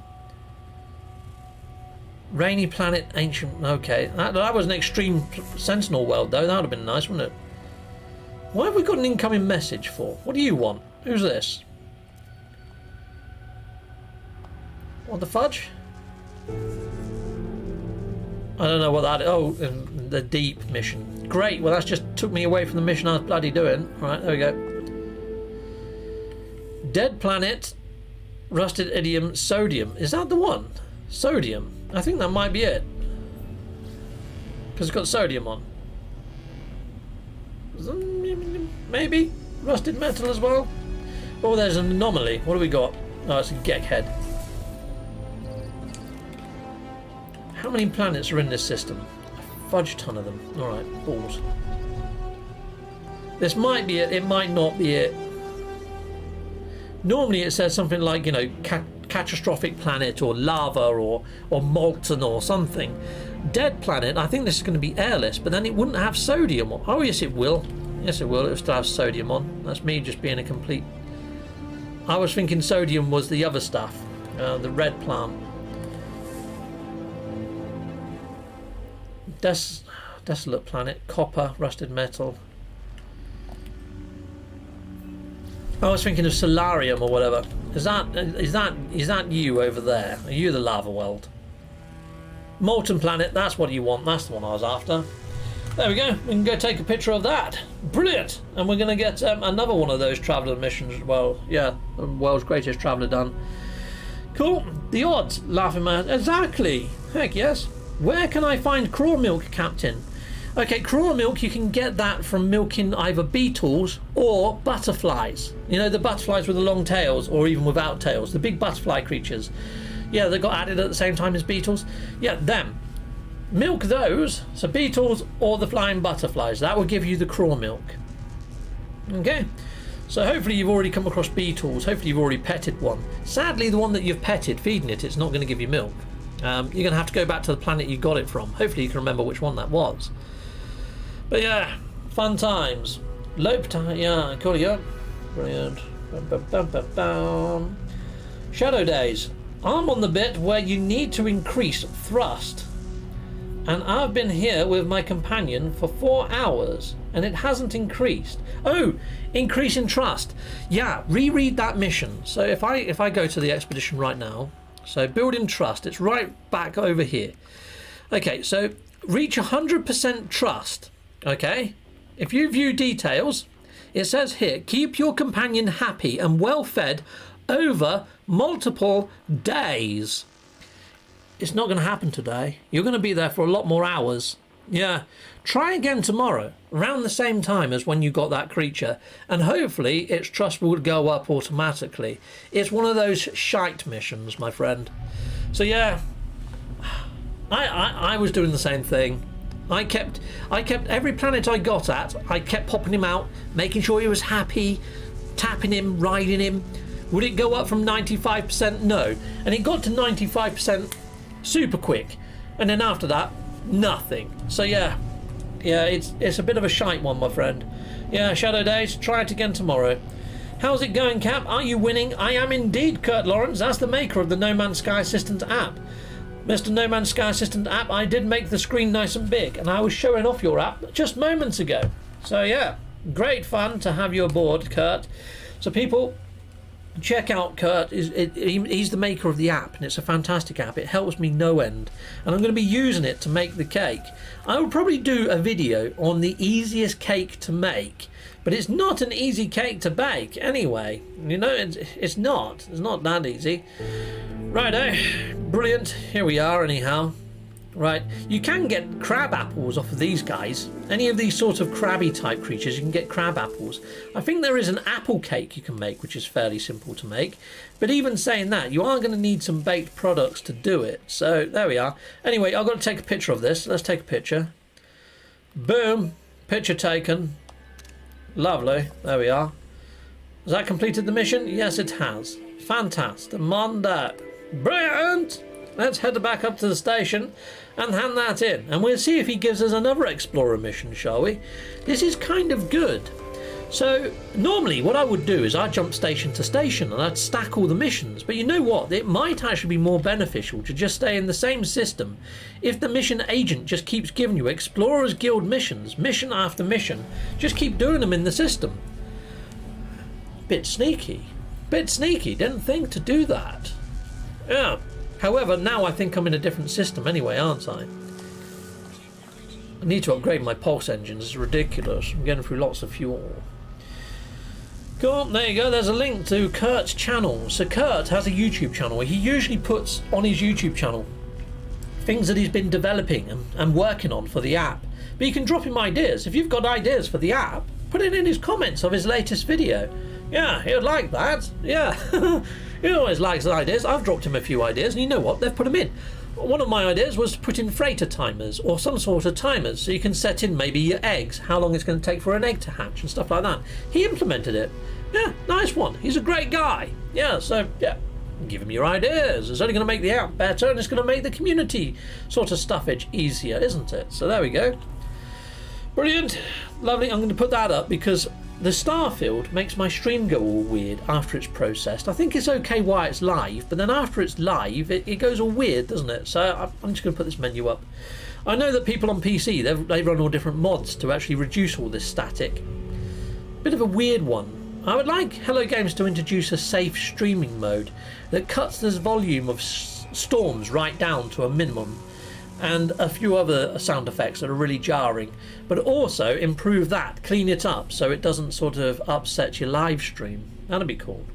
Rainy planet, ancient... Okay, that was an extreme Sentinel world, though. That would have been nice, wouldn't it? Why have we got an incoming message for? What do you want? Who's this? What the fudge? I don't know what that is. Oh, the deep mission. Great. Well, that's just took me away from the mission I was bloody doing. Right, there we go. Dead planet, rusted idiom, sodium. Is that the one? Sodium. I think that might be it. Because it's got sodium on. Maybe. Rusted metal as well. Oh, there's an anomaly. What do we got? Oh, it's a Gek head. How many planets are in this system? A fudge ton of them. Alright, balls. This might be it, it might not be it. Normally it says something like, you know, catastrophic planet or lava or molten or something. Dead planet, I think this is going to be airless, but then it wouldn't have sodium on. Oh yes it will. Yes it will, it will still have sodium on. That's me just being a complete... I was thinking sodium was the other stuff. The red plant. Desolate planet, copper, rusted metal. I was thinking of solarium or whatever. Is that you over there? Are you the lava world? Molten planet, that's what you want. That's the one I was after. There we go. We can go take a picture of that. Brilliant. And we're going to get another one of those traveller missions as well. Yeah, the world's greatest traveller done. Cool. The odds, laughing man. Exactly. Heck yes. Where can I find craw milk, Captain? Okay, craw milk, you can get that from milking either beetles or butterflies. You know, the butterflies with the long tails, or even without tails. The big butterfly creatures. Yeah, they got added at the same time as beetles. Yeah, them. Milk those, so beetles or the flying butterflies. That will give you the craw milk. Okay. So hopefully you've already come across beetles. Hopefully you've already petted one. Sadly, the one that you've petted, feeding it, it's not going to give you milk. You're going to have to go back to the planet you got it from. Hopefully you can remember which one that was. But yeah, fun times. Lope time, yeah, call you up. Brilliant. Shadow days. I'm on the bit where you need to increase thrust. And I've been here with my companion for 4 hours and it hasn't increased. Oh, increase in trust. Yeah, reread that mission. So if I go to the expedition right now, so building trust, it's right back over here. Okay, so reach 100% trust. Okay, if you view details, it says here, keep your companion happy and well fed over multiple days. It's not going to happen today. You're going to be there for a lot more hours. Yeah, try again tomorrow, around the same time as when you got that creature, and hopefully its trust will go up automatically. It's one of those shite missions, my friend. So yeah, I was doing the same thing. I kept every planet I got at, I kept popping him out, making sure he was happy, tapping him, riding him. Would it go up from 95%? No. And it got to 95% super quick. And then after that, nothing. So yeah, it's a bit of a shite one, my friend. Yeah, Shadow Days, try it again tomorrow. How's it going, Cap? Are you winning? I am indeed, Kurt Lawrence. That's the maker of the No Man's Sky Assistant app. Mr. No Man's Sky Assistant app, I did make the screen nice and big, and I was showing off your app just moments ago. So yeah, great fun to have you aboard, Kurt. So people, check out Kurt. He's the maker of the app, and it's a fantastic app. It helps me no end, and I'm going to be using it to make the cake. I will probably do a video on the easiest cake to make, but it's not an easy cake to bake anyway. You know, it's not that easy. Righto, brilliant. Here we are anyhow. Right, you can get crab apples off of these guys. Any of these sort of crabby type creatures, you can get crab apples. I think there is an apple cake you can make, which is fairly simple to make. But even saying that, you are going to need some baked products to do it. So there we are. Anyway, I've got to take a picture of this. Let's take a picture. Boom, picture taken. Lovely, there we are. Has that completed the mission? Yes, it has. Fantastic. Mondo. Brilliant! Let's head back up to the station and hand that in. And we'll see if he gives us another explorer mission, shall we? This is kind of good. So, normally what I would do is I'd jump station to station and I'd stack all the missions. But you know what? It might actually be more beneficial to just stay in the same system. If the mission agent just keeps giving you Explorers Guild missions, mission after mission, just keep doing them in the system. Bit sneaky. Didn't think to do that. Yeah. However, now I think I'm in a different system anyway, aren't I? I need to upgrade my pulse engines. It's ridiculous. I'm getting through lots of fuel. Cool, there you go. There's a link to Kurt's channel. So Kurt has a YouTube channel. He usually puts on his YouTube channel things that he's been developing and working on for the app. But you can drop him ideas. If you've got ideas for the app, put it in his comments of his latest video. Yeah, he would like that. Yeah, he always likes ideas. I've dropped him a few ideas, and you know what? They've put them in. One of my ideas was to put in freighter timers or some sort of timers, so you can set in maybe your eggs, how long it's going to take for an egg to hatch and stuff like that. He implemented it. Yeah, nice one. He's a great guy. Yeah, so yeah, give him your ideas. It's only going to make the app better, and it's going to make the community sort of stuffage easier, isn't it? So there we go. Brilliant. Lovely. I'm going to put that up because the star field makes my stream go all weird after it's processed. I think it's okay while it's live, but then after it's live, it goes all weird, doesn't it? So I'm just going to put this menu up. I know that people on PC, they run all different mods to actually reduce all this static. Bit of a weird one. I would like Hello Games to introduce a safe streaming mode that cuts this volume of storms right down to a minimum, and a few other sound effects that are really jarring, but also improve that, clean it up so it doesn't sort of upset your live stream. That'd be cool.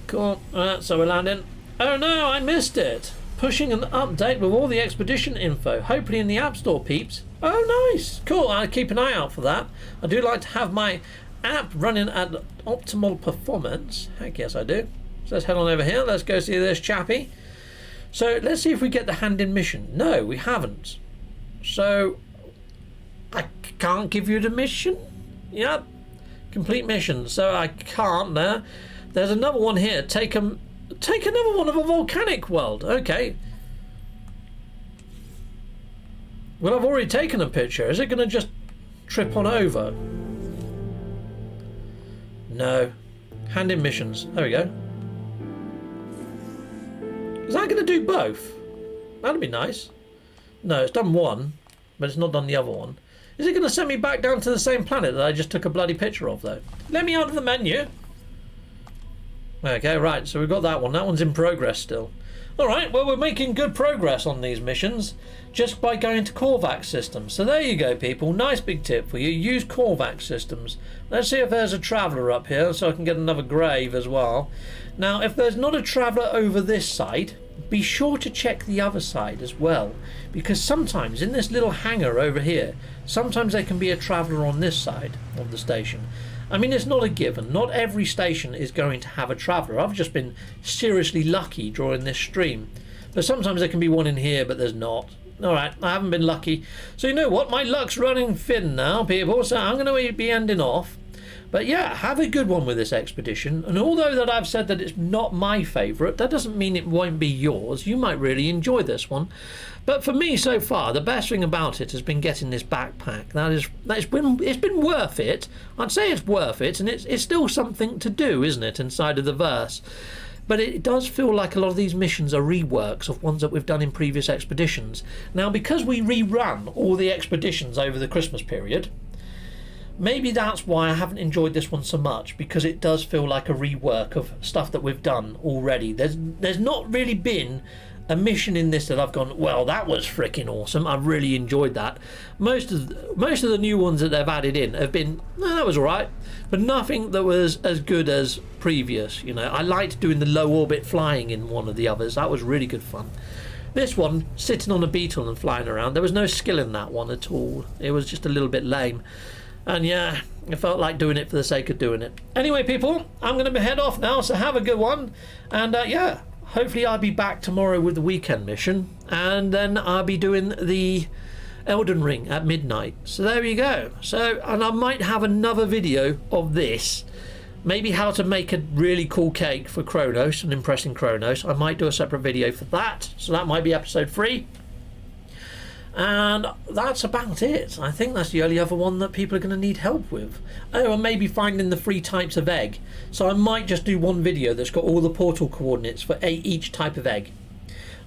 Cool. So we're landing. Oh no, I missed it. Pushing an update with all the expedition info, hopefully in the App Store, peeps. Oh nice. Cool, I'll keep an eye out for that. I do like to have my app running at optimal performance. Heck yes I do. So let's head on over here. Let's go see this chappie. So let's see if we get the hand-in mission. No, we haven't. So I can't give you the mission. Yep, complete mission. So I can't there. There's another one here. Take another one of a volcanic world. Okay. Well, I've already taken a picture. Is it going to just trip on over? No. Hand-in missions. There we go. Is that going to do both? That'd be nice. No, it's done one, but it's not done the other one. Is it going to send me back down to the same planet that I just took a bloody picture of, though? Let me out of the menu. Okay, right, so we've got that one. That one's in progress still. Alright, well, we're making good progress on these missions just by going to Corvax systems. So there you go, people. Nice big tip for you. Use Corvax systems. Let's see if there's a traveller up here so I can get another grave as well. Now, if there's not a traveller over this side, be sure to check the other side as well, because sometimes in this little hangar over here, sometimes there can be a traveller on this side of the station. I mean, it's not a given. Not every station is going to have a traveller. I've just been seriously lucky during this stream. But sometimes there can be one in here, but there's not. Alright, I haven't been lucky. So you know what? My luck's running thin now, people, so I'm going to be ending off. But yeah, have a good one with this expedition. And although that I've said that it's not my favourite, that doesn't mean it won't be yours. You might really enjoy this one. But for me so far, the best thing about it has been getting this backpack. It's been worth it. I'd say it's worth it, and it's still something to do, isn't it, inside of the verse. But it does feel like a lot of these missions are reworks of ones that we've done in previous expeditions. Now, because we rerun all the expeditions over the Christmas period, maybe that's why I haven't enjoyed this one so much, because it does feel like a rework of stuff that we've done already. There's not really been a mission in this that I've gone, well, that was freaking awesome. I've really enjoyed that. Most of the new ones that they've added in have been, no, that was all right, but nothing that was as good as previous. You know, I liked doing the low orbit flying in one of the others. That was really good fun. This one, sitting on a beetle and flying around, there was no skill in that one at all. It was just a little bit lame. And yeah, it felt like doing it for the sake of doing it. Anyway, people, I'm going to head off now, so have a good one. And yeah, hopefully I'll be back tomorrow with the weekend mission. And then I'll be doing the Elden Ring at midnight. So there you go. So, and I might have another video of this. Maybe how to make a really cool cake for Kronos and impressing Kronos. I might do a separate video for that. So that might be episode 3. And that's about it. I think that's the only other one that people are going to need help with. Oh, and maybe finding the 3 types of egg. So I might just do one video that's got all the portal coordinates for each type of egg.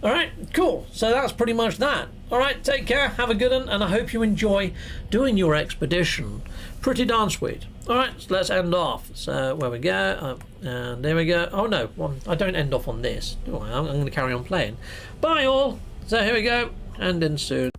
Alright, cool. So that's pretty much that. Alright, take care, have a good one, and I hope you enjoy doing your expedition. Pretty darn sweet. Alright, so let's end off. So, where we go, and there we go. Oh no, I don't end off on this, do I? I'm going to carry on playing. Bye all. So here we go, and in soon.